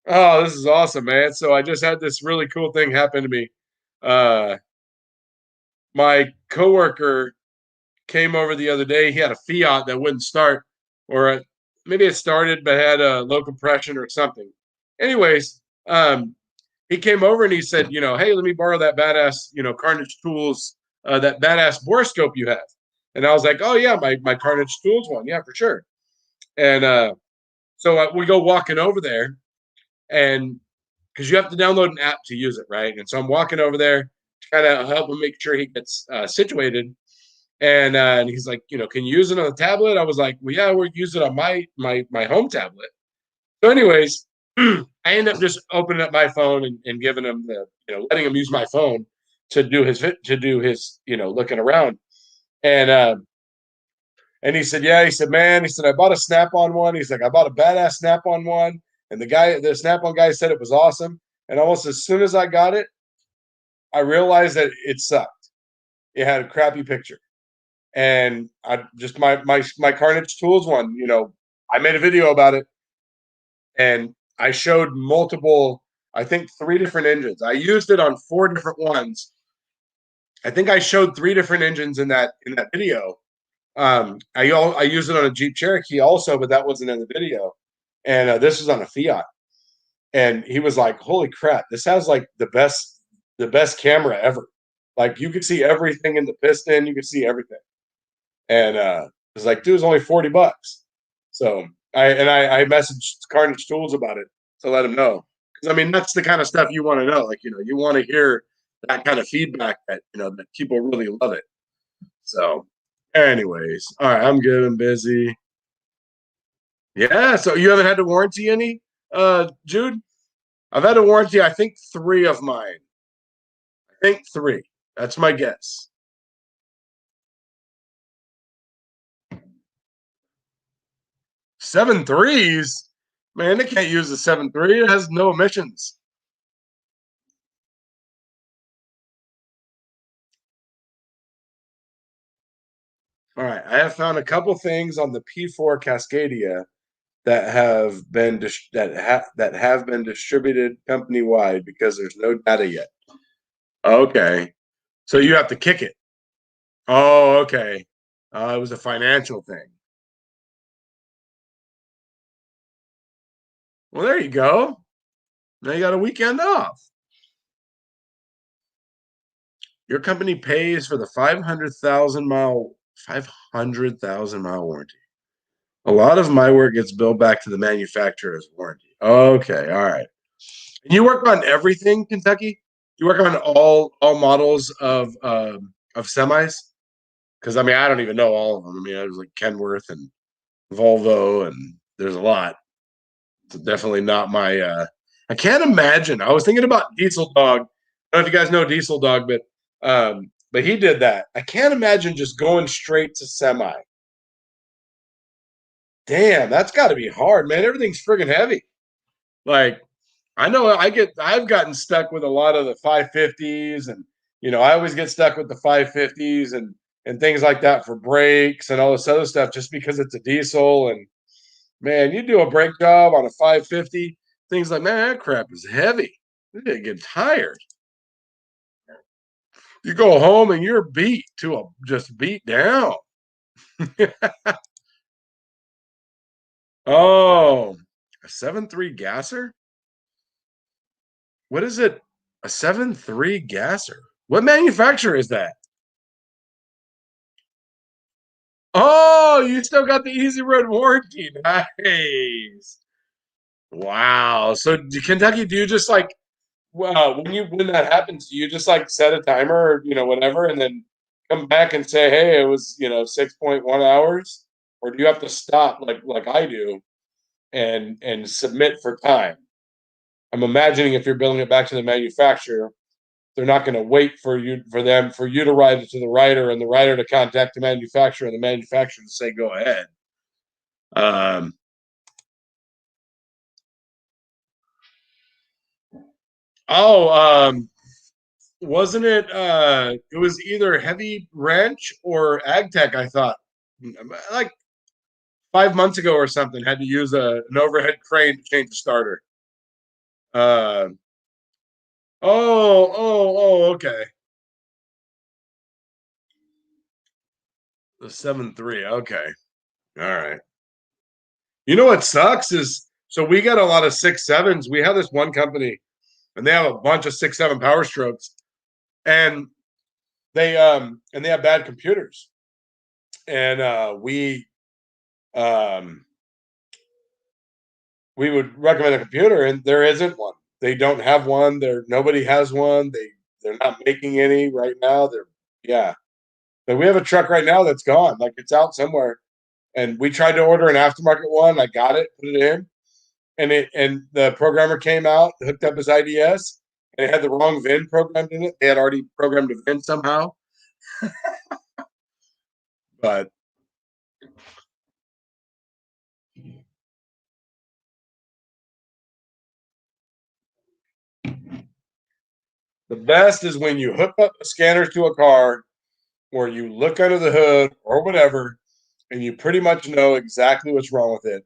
oh, this is awesome, man! So I just had this really cool thing happen to me. Uh, my coworker came over the other day. He had a Fiat that wouldn't start, or maybe it started but had a low compression or something. Anyways, he came over and he said, hey, let me borrow that badass, Carnage Tools, that badass borescope you have. And I was like, oh yeah, my Carnage Tools one, yeah, for sure. And so we go walking over there, and because you have to download an app to use it, right? And so I'm walking over there to kind of help him make sure he gets situated. And he's like, can you use it on the tablet? I was like, well, yeah, we're using it on my home tablet. So, anyways, I end up just opening up my phone and giving him letting him use my phone to do his looking around. And he said, yeah, he said, man, he said, I bought a Snap-on one. He's like, I bought a badass Snap-on one. And the Snap-on guy said it was awesome. And almost as soon as I got it, I realized that it sucked. It had a crappy picture. And I just my Carnage Tools one, I made a video about it, and I showed multiple, I think 3 different engines. I used it on 4 different ones. I think I showed 3 different engines in that video. I used it on a Jeep Cherokee also, but that wasn't in the video. And this was on a Fiat. And he was like, "Holy crap! This has like the best camera ever. Like you could see everything in the piston. You could see everything." And it was like, "Dude, it's only $40." So I messaged Carnage Tools about it to let him know, because I mean that's the kind of stuff you want to know. Like you want to hear that kind of feedback that that people really love it. So, anyways, all right, I'm good. I'm busy. Yeah. So you haven't had to warranty any, Jude? I've had to warranty, I think 3 of mine. I think 3. That's my guess. 7.3s, man. They can't use the 7.3. It has no emissions. All right, I have found a couple things on the P4 Cascadia that have been distributed company wide because there's no data yet. Okay, so you have to kick it. Oh, okay. It was a financial thing. Well, there you go. Now you got a weekend off. Your company pays for the 500,000 mile warranty. A lot of my work gets billed back to the manufacturer's warranty. Okay, all right. And you work on everything, Kentucky? You work on all models of semis? Because I mean, I don't even know all of them. I mean, there's like Kenworth and Volvo, and there's a lot. It's definitely not my. I can't imagine. I was thinking about Diesel Dog. I don't know if you guys know Diesel Dog, but he did that. I can't imagine just going straight to semi. Damn, that's got to be hard, man. Everything's friggin' heavy. Like I know I've gotten stuck with a lot of the 550s, and I always get stuck with the 550s and things like that for brakes and all this other stuff just because it's a diesel. And man, you do a brake job on a 550, things like, man, that crap is heavy. You get tired. You go home and you're beat to a just beat down. Oh, a 7.3 gasser? What is it? A 7.3 gasser? What manufacturer is that? Oh, you still got the Easy Road warranty. Nice. Wow. So Kentucky, do you just like when that happens, do you just like set a timer or whatever, and then come back and say, hey, it was 6.1 hours, or do you have to stop like I do and submit for time? I'm imagining if you're billing it back to the manufacturer, they're not going to wait for you to write it to the writer and the writer to contact the manufacturer and the manufacturer to say go ahead. Um, oh, wasn't it? It was either Heavy Wrench or AgTech. I thought like 5 months ago or something had to use an overhead crane to change the starter. Uh, okay. The 7.3. Okay, all right. You know what sucks is so we got a lot of 6.7s. We have this one company, and they have a bunch of 6.7 Power Strokes, and they have bad computers, and um we would recommend a computer, and there isn't one. They don't have one. Nobody has one. They're not making any right now. Yeah. But we have a truck right now that's gone. Like it's out somewhere. And we tried to order an aftermarket one. I got it, put it in, and the programmer came out, hooked up his IDS, and it had the wrong VIN programmed in it. They had already programmed a VIN somehow. But the best is when you hook up the scanners to a car where you look under the hood or whatever, and you pretty much know exactly what's wrong with it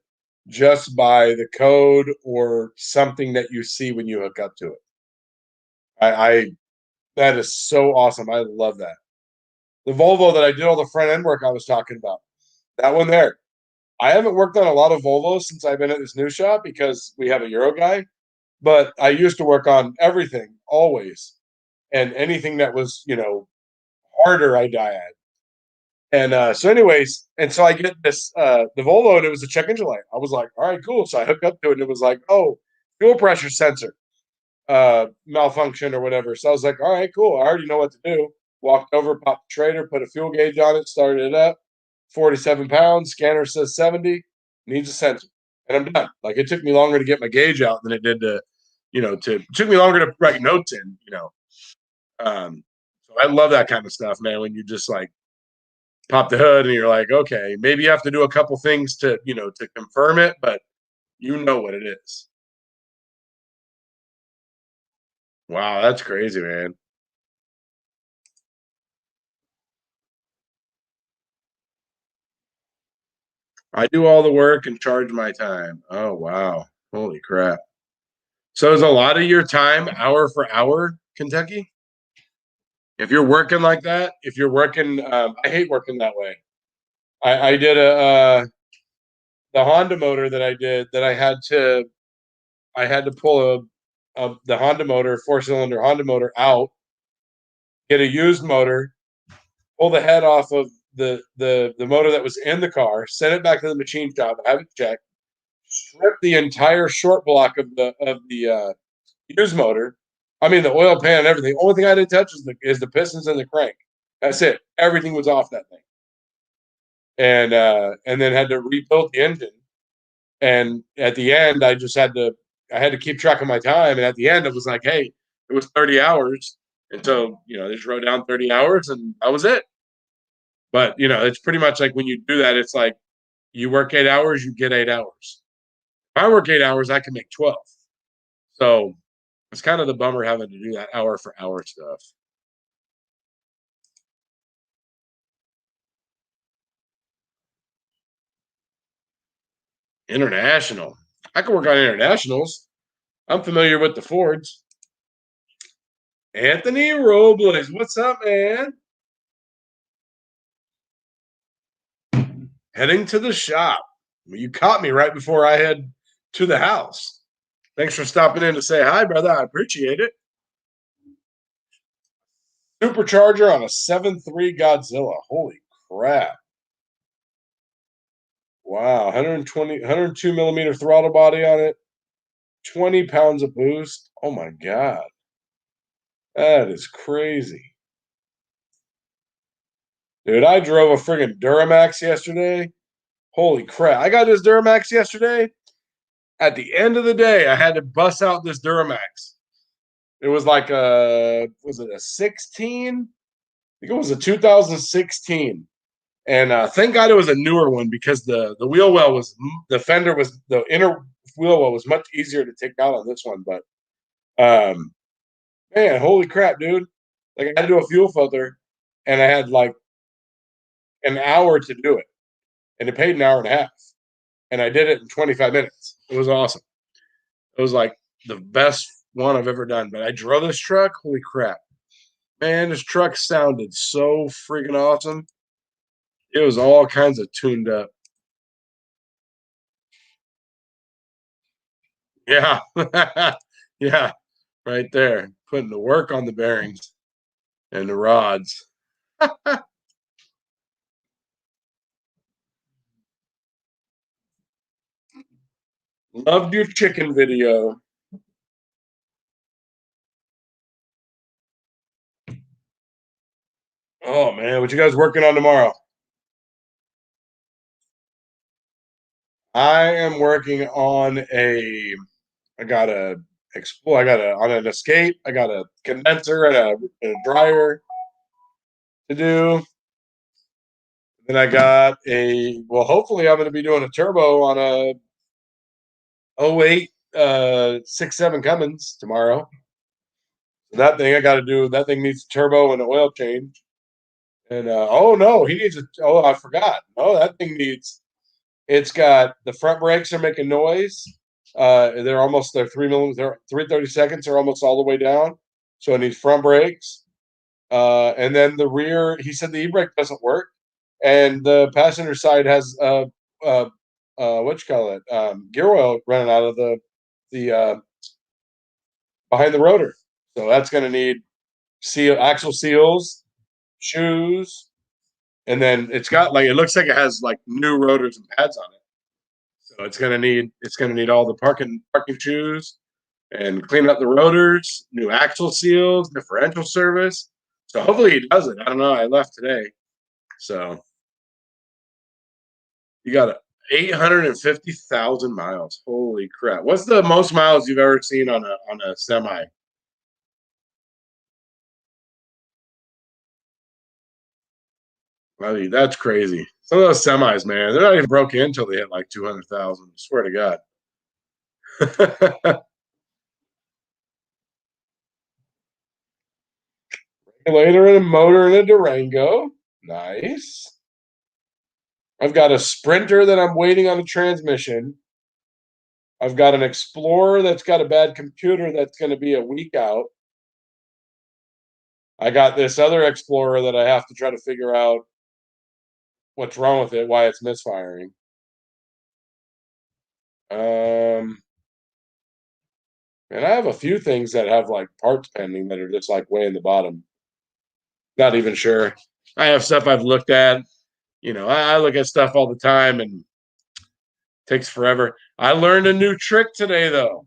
just by the code or something that you see when you hook up to it. I that is so awesome. I love that. The Volvo that I did all the front end work I was talking about, that one there. I haven't worked on a lot of Volvos since I've been at this new shop because we have a Euro guy, but I used to work on everything always, and anything that was harder I die at. And so, anyways, and so I get this the Volvo, and it was a check engine light. I was like, all right, cool. So I hooked up to it, and it was like, oh, fuel pressure sensor malfunction or whatever. So I was like, all right, cool. I already know what to do. Walked over, popped the trailer, put a fuel gauge on it, started it up. 47 pounds. Scanner says 70. Needs a sensor, and I'm done. Like it took me longer to get my gauge out than it did to it took me longer to write notes in. So I love that kind of stuff, man. When you just like pop the hood and you're like, okay, maybe you have to do a couple things to confirm it, but you know what it is. Wow, that's crazy, man. I do all the work and charge my time. Oh wow. Holy crap. So is a lot of your time hour for hour, Kentucky? If you're working like that, if you're working, I hate working that way. I did the Honda motor that I did that I had to pull the Honda motor, 4-cylinder Honda motor out, get a used motor, pull the head off of the motor that was in the car, send it back to the machine shop, have it checked, strip the entire short block of the used motor. I mean the oil pan and everything. The only thing I didn't touch is the pistons and the crank. That's it. Everything was off that thing. And then had to rebuild the engine. And at the end, I had to keep track of my time. And at the end, it was like, hey, it was 30 hours. And so, they just wrote down 30 hours and that was it. But, it's pretty much like when you do that, it's like you work 8 hours, you get 8 hours. If I work 8 hours, I can make 12. So it's kind of the bummer having to do that hour for hour stuff. International. I can work on internationals. I'm familiar with the Fords Anthony Robles, what's up, man? Heading to the shop. You caught me right before I head to the house. Thanks for stopping in to say hi, brother. I appreciate it. Supercharger on a 7.3 Godzilla. Holy crap. Wow. 120, 102 millimeter throttle body on it. 20 pounds of boost. Oh my God. That is crazy. Dude, I drove a friggin' Duramax yesterday. Holy crap. I got this Duramax yesterday. At the end of the day, I had to bust out this Duramax. It was like was it a 16? I think it was a 2016. And thank God it was a newer one because the wheel well was, the fender was, the inner wheel well was much easier to take out on this one. But man, holy crap, dude. Like I had to do a fuel filter and I had like an hour to do it. And it paid an hour and a half. And I did it in 25 minutes. It was awesome. It was like the best one I've ever done. But I drove this truck. Holy crap. Man, this truck sounded so freaking awesome. It was all kinds of tuned up. Yeah. Yeah. Right there. Putting the work on the bearings and the rods. Loved your chicken video. Oh man, what you guys working on tomorrow? I am working on I got a explore. I got on an escape. I got a condenser and a dryer to do. Then I got well, hopefully I'm going to be doing a turbo on a '08 6.7 Cummins tomorrow. That thing I got to do. That thing needs a turbo and an oil change. And oh no, he needs a. Oh, I forgot. Oh, that thing needs. It's got the front brakes are making noise. They're almost they're 3/32. They're almost all the way down. So it needs front brakes. And then the rear. He said the e-brake doesn't work, and the passenger side has what you call it gear oil running out of the behind the rotor. So that's going to need axle seals, shoes, and then it's got like it looks like it has like new rotors and pads on it. So it's gonna need all the parking shoes and clean up the rotors, new axle seals, differential service. So hopefully he does it. I don't know. I left today, so you got 850,000 miles. Holy crap! What's the most miles you've ever seen on a semi? I mean, that's crazy. Some of those semis, man, they're not even broke in until they hit like 200,000. Swear to God. Regulator and a motor and a Durango. Nice. I've got a Sprinter that I'm waiting on a transmission. I've got an Explorer that's got a bad computer that's going to be a week out. I got this other Explorer that I have to try to figure out what's wrong with it, why it's misfiring. And I have a few things that have like parts pending that are just like way in the bottom. Not even sure. I have stuff I've looked at. I look at stuff all the time and it takes forever. I learned a new trick today though.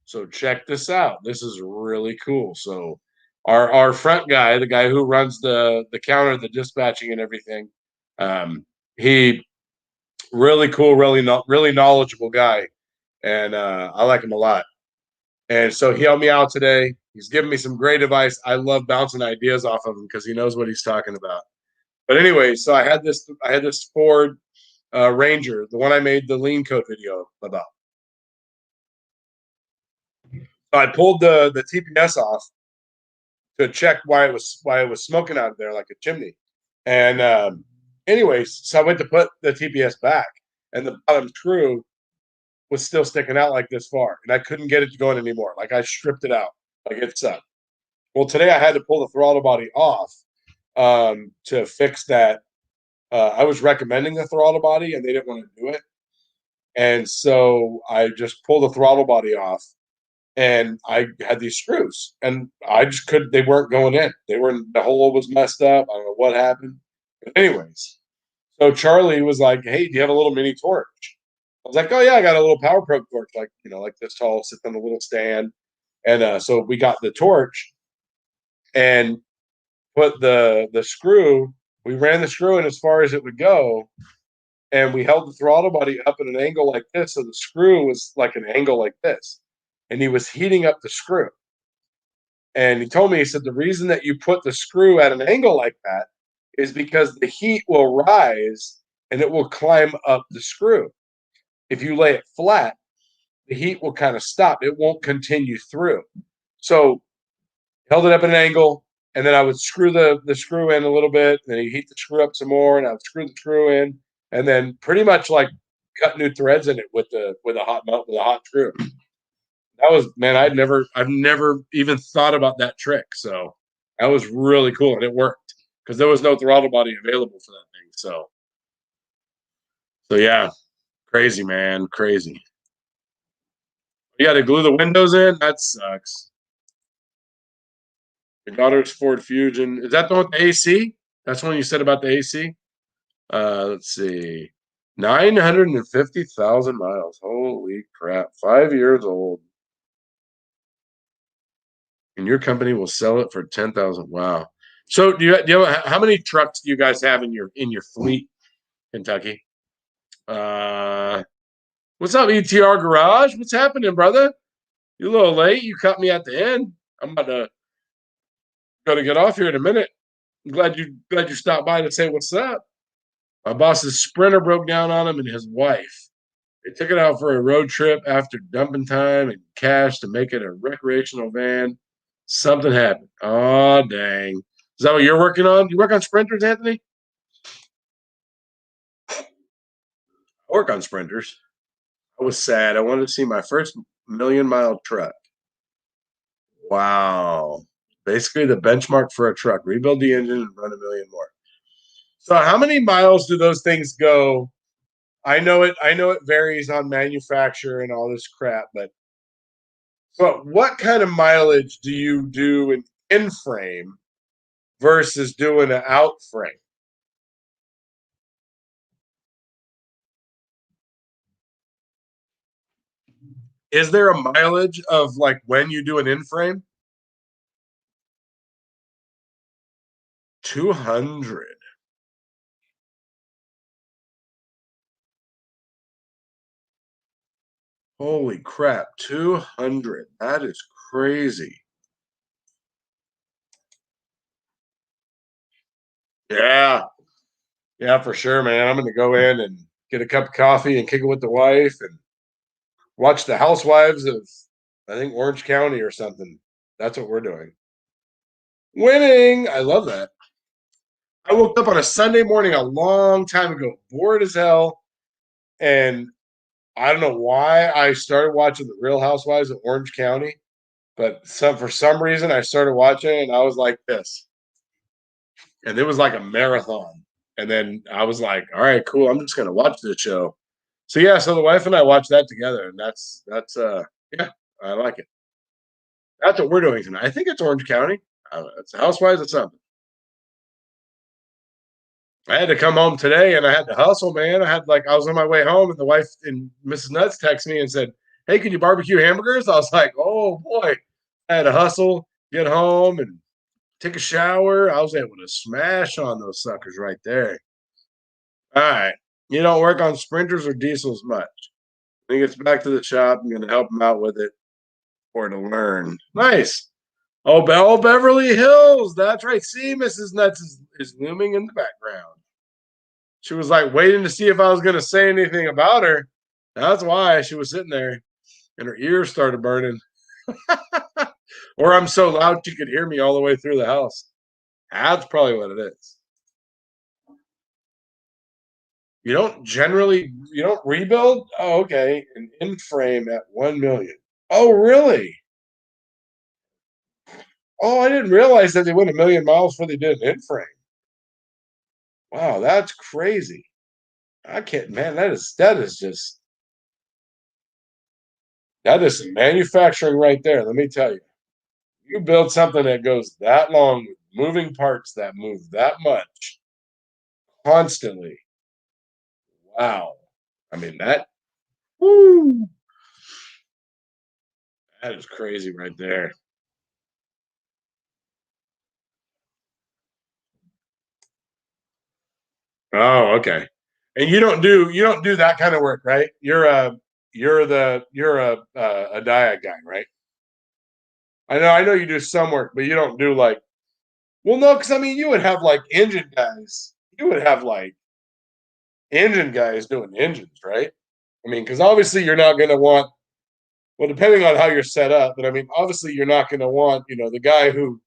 So check this out. This is really cool. So our front guy, the guy who runs the counter, the dispatching and everything, he really cool, really knowledgeable guy, and I like him a lot. And so he helped me out today. He's giving me some great advice. I love bouncing ideas off of him because he knows what he's talking about. But anyway, so I had this Ford Ranger, the one I made the lean code video about. So I pulled the TPS off to check why it was smoking out of there like a chimney. And anyways, so I went to put the TPS back, and the bottom screw was still sticking out like this far, and I couldn't get it to go in anymore. Like I stripped it out, like it sucked. Well, today I had to pull the throttle body off to fix that. I was recommending the throttle body, and they didn't want to do it, and so I just pulled the throttle body off, and I had these screws, and I just couldn't. They weren't going in. The hole was messed up. I don't know what happened, but anyways, so Charlie was like, "Hey, do you have a little mini torch?" I was like, "Oh yeah, I got a little power probe torch, like like this tall, sits on a little stand." And so we got the torch and put the screw. We ran the screw in as far as it would go, and we held the throttle body up at an angle like this, so the screw was like an angle like this, and he was heating up the screw. And he told me, he said, the reason that you put the screw at an angle like that is because the heat will rise and it will climb up the screw. If you lay it flat, the heat will kind of stop. It won't continue through. So held it up at an angle, and then I would screw the screw in a little bit, and then you heat the screw up some more, and I would screw the screw in, and then pretty much like cut new threads in it with a hot screw. That was, man, I've never even thought about that trick. So that was really cool, and it worked because there was no throttle body available for that thing. So yeah, crazy, man, crazy. You got to glue the windows in. That sucks. Your daughter's Ford Fusion. Is that the one with the AC? That's the one you said about the AC? Let's see. 950,000 miles. Holy crap. 5 years old. And your company will sell it for 10,000. Wow. So how many trucks do you guys have in your fleet, Kentucky? Uh what's up, ETR Garage? What's happening, brother? You're a little late. You cut me at the end. I'm about to gotta get off here in a minute. I'm glad you stopped by to say what's up. My boss's Sprinter broke down on him and his wife. They took it out for a road trip after dumping time and cash to make it a recreational van. Something happened. Oh, dang. Is that what you're working on? You work on Sprinters, Anthony? I work on Sprinters. I was sad. I wanted to see my first million-mile truck. Wow. Basically the benchmark for a truck. Rebuild the engine and run a million more. So how many miles do those things go? I know it varies on manufacturer and all this crap, but what kind of mileage do you do in frame versus doing an out frame? Is there a mileage of like when you do an in frame? 200. Holy crap, 200. That is crazy. Yeah. Yeah, for sure, man. I'm going to go in and get a cup of coffee and kick it with the wife and watch the Housewives of, I think, Orange County or something. That's what we're doing. Winning. I love that. I woke up on a Sunday morning a long time ago, bored as hell. And I don't know why I started watching the Real Housewives of Orange County, but for some reason I started watching it and I was like this. And it was like a marathon. And then I was like, all right, cool. I'm just gonna watch this show. So yeah, so the wife and I watched that together, and that's yeah, I like it. That's what we're doing tonight. I think it's Orange County. It's Housewives or something. I had to come home today and I had to hustle, man. I was on my way home and the wife and Mrs. Nuts texted me and said, "Hey, can you barbecue hamburgers?" I was like, "Oh boy." I had to hustle, get home and take a shower. I was able to smash on those suckers right there. All right. You don't work on sprinters or diesels much. When he gets back to the shop, I'm gonna help him out with it or to learn. Nice. Oh, Beverly Hills. That's right. See, Mrs. Nuts is looming in the background. She was like waiting to see if I was going to say anything about her. That's why she was sitting there and her ears started burning. Or I'm so loud she could hear me all the way through the house. That's probably what it is. You don't rebuild? Oh, okay. An in frame at 1 million. Oh, really? Oh, I didn't realize that they went a million miles before they did an in-frame. Wow, that's crazy. I can't, man. That is just that is some manufacturing right there. Let me tell you. You build something that goes that long with moving parts that move that much constantly. Wow. I mean woo, that is crazy right there. Oh, okay. And you don't do that kind of work, right? You're a diet guy, right? I know you do some work, but you don't do like well, no, because I mean you would have like engine guys. You would have like engine guys doing engines, right? I mean, because obviously you're not going to want well, depending on how you're set up, but I mean, obviously you're not going to want the guy who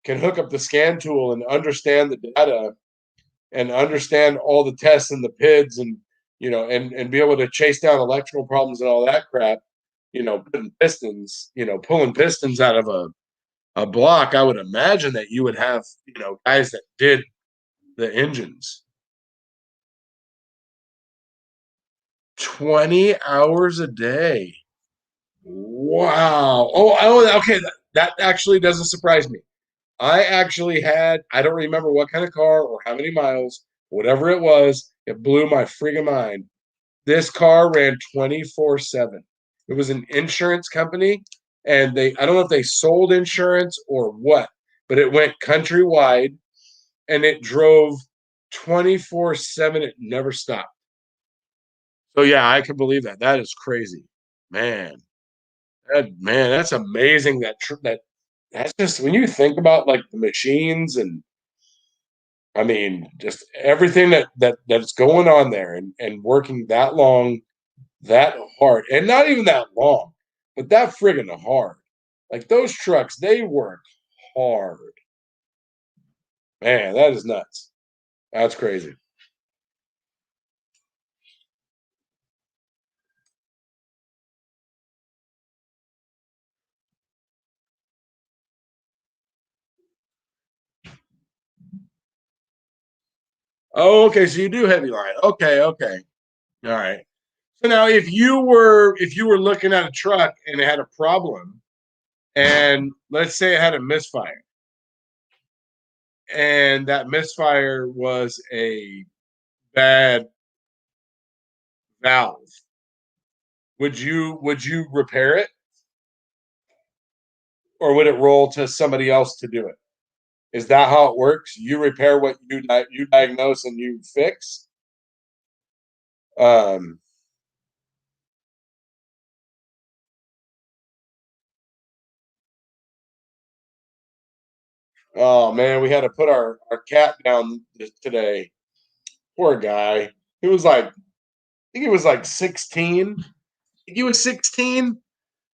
can hook up the scan tool and understand the data and understand all the tests and the PIDs and and be able to chase down electrical problems and all that crap. Putting pistons, pulling pistons out of a block. I would imagine that you would have guys that did the engines 20 hours a day. Wow. Oh, okay. That actually doesn't surprise me. I don't remember what kind of car or how many miles, whatever it was, it blew my friggin' mind. This car ran 24/7. It was an insurance company, and I don't know if they sold insurance or what, but it went countrywide and it drove 24/7. It never stopped. So yeah, I can believe that. That is crazy. Man. Man, that's amazing that's just when you think about like the machines and I mean, just everything that's going on there and working that long, that hard, and not even that long, but that friggin' hard. Like those trucks, they work hard. Man, that is nuts. That's crazy. Oh, okay. So you do heavy line. Okay, okay. All right. So now if you were looking at a truck and it had a problem, and let's say it had a misfire, and that misfire was a bad valve, would you repair it, or would it roll to somebody else to do it? Is that how it works? You repair what you diagnose and you fix. Um, oh man, we had to put our cat down today. Poor guy. He was like, I think he was like 16. He was 16.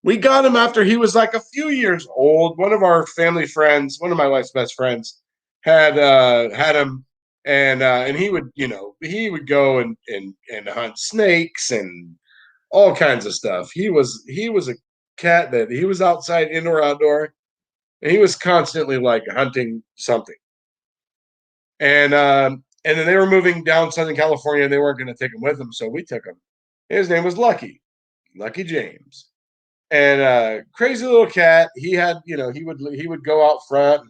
We got him after he was like a few years old. One of our family friends, one of my wife's best friends, had him, and he would go and hunt snakes and all kinds of stuff. He was a cat that he was outside, indoor, outdoor, and he was constantly like hunting something. And then they were moving down Southern California, and they weren't going to take him with them, so we took him. His name was Lucky James, and crazy little cat. He had, he would go out front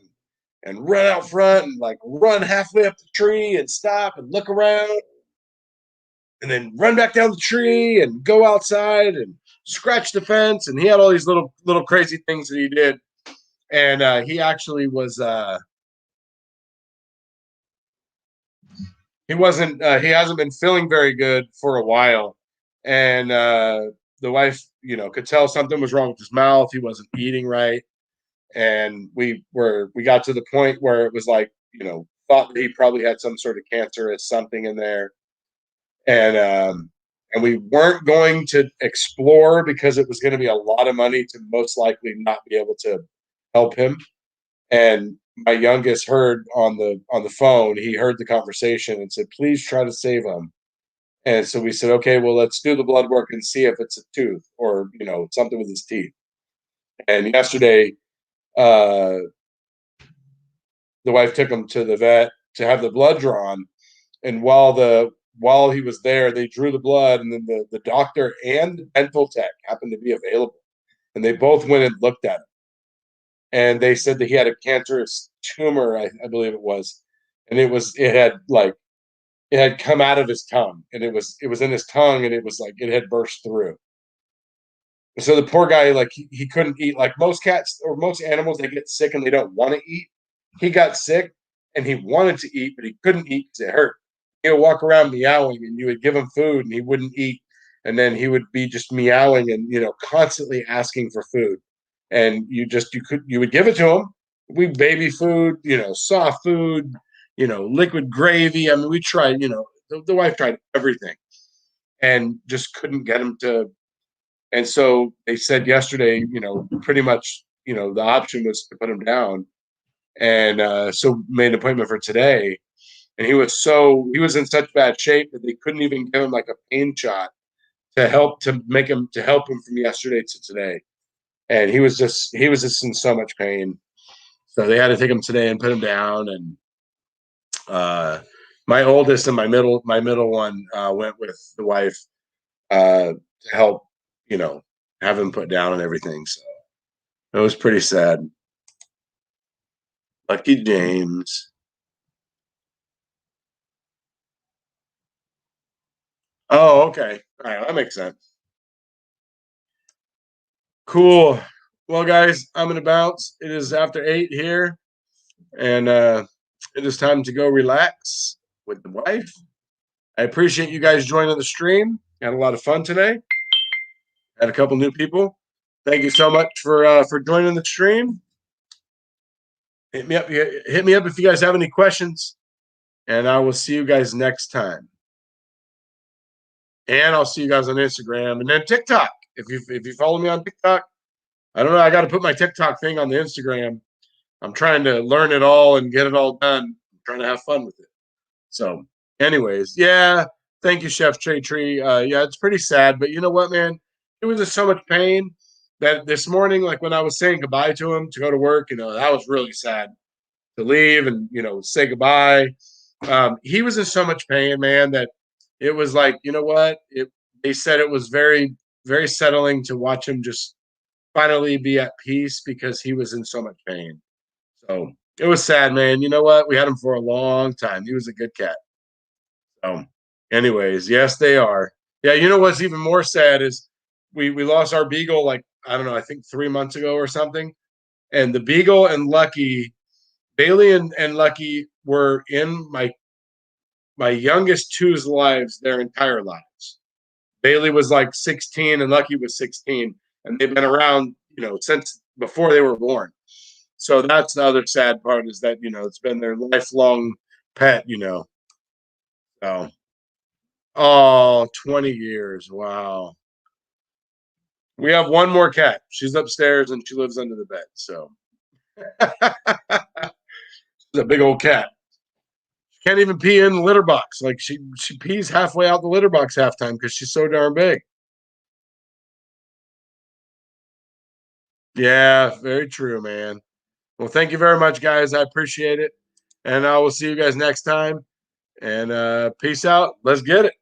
and run out front and like run halfway up the tree and stop and look around and then run back down the tree and go outside and scratch the fence. And he had all these little crazy things that he did. And he actually was he hasn't been feeling very good for a while, and the wife could tell something was wrong with his mouth. He wasn't eating right, and we got to the point where it was like thought that he probably had some sort of cancerous something in there, and we weren't going to explore because it was going to be a lot of money to most likely not be able to help him. And my youngest heard on the phone, he heard the conversation and said, please try to save him. And so we said, okay, well, let's do the blood work and see if it's a tooth or something with his teeth. And yesterday uh, the wife took him to the vet to have the blood drawn, and while he was there, they drew the blood, and then the doctor and the dental tech happened to be available, and they both went and looked at him, and they said that he had a cancerous tumor, I believe it was, and it had come out of his tongue, and it was in his tongue, and it was like it had burst through. So the poor guy, like he couldn't eat. Like most cats or most animals, they get sick and they don't want to eat. He got sick and he wanted to eat, but he couldn't eat because it hurt. He would walk around meowing, and you would give him food and he wouldn't eat, and then he would be just meowing and constantly asking for food. And you would give it to him. We baby food, soft food, liquid gravy. I mean, we tried. The wife tried everything and just couldn't get him to. And so they said yesterday, pretty much, the option was to put him down, and so made an appointment for today. And he was in such bad shape that they couldn't even give him like a pain shot to help him from yesterday to today. And he was just in so much pain. So they had to take him today and put him down. And my oldest and my middle one went with the wife to help, have him put down and everything. So it was pretty sad. Lucky James. Oh, okay. All right, that makes sense. Cool. Well, guys, I'm gonna bounce. It is after 8 here, and it is time to go relax with the wife. I appreciate you guys joining the stream. Had a lot of fun today. Had a couple new people. Thank you so much for joining the stream. Hit me up if you guys have any questions, and I will see you guys next time. And I'll see you guys on Instagram and then TikTok. If you follow me on TikTok, I don't know. I got to put my TikTok thing on the Instagram. I'm trying to learn it all and get it all done. I'm trying to have fun with it. So, anyways, yeah. Thank you, Chef Trey Tree. Yeah, it's pretty sad, but you know what, man? It was just so much pain that this morning, like when I was saying goodbye to him to go to work, that was really sad to leave and say goodbye. He was in so much pain, man, that it was like, you know what? They said it was very, very settling to watch him just finally be at peace because he was in so much pain. So it was sad, man. You know what? We had him for a long time. He was a good cat. So, anyways, yes, they are. Yeah, you know what's even more sad is we lost our beagle like I don't know, I think 3 months ago or something. And the beagle and Lucky, Bailey and Lucky were in my youngest two's lives their entire lives. Bailey was like 16 and Lucky was 16, and they've been around, since before they were born. So that's the other sad part is that, it's been their lifelong pet, So, oh, 20 years. Wow. We have one more cat. She's upstairs and she lives under the bed. So, she's a big old cat. She can't even pee in the litter box. Like she pees halfway out the litter box half time because she's so darn big. Yeah, very true, man. Well, thank you very much, guys. I appreciate it. And I will see you guys next time. And peace out. Let's get it.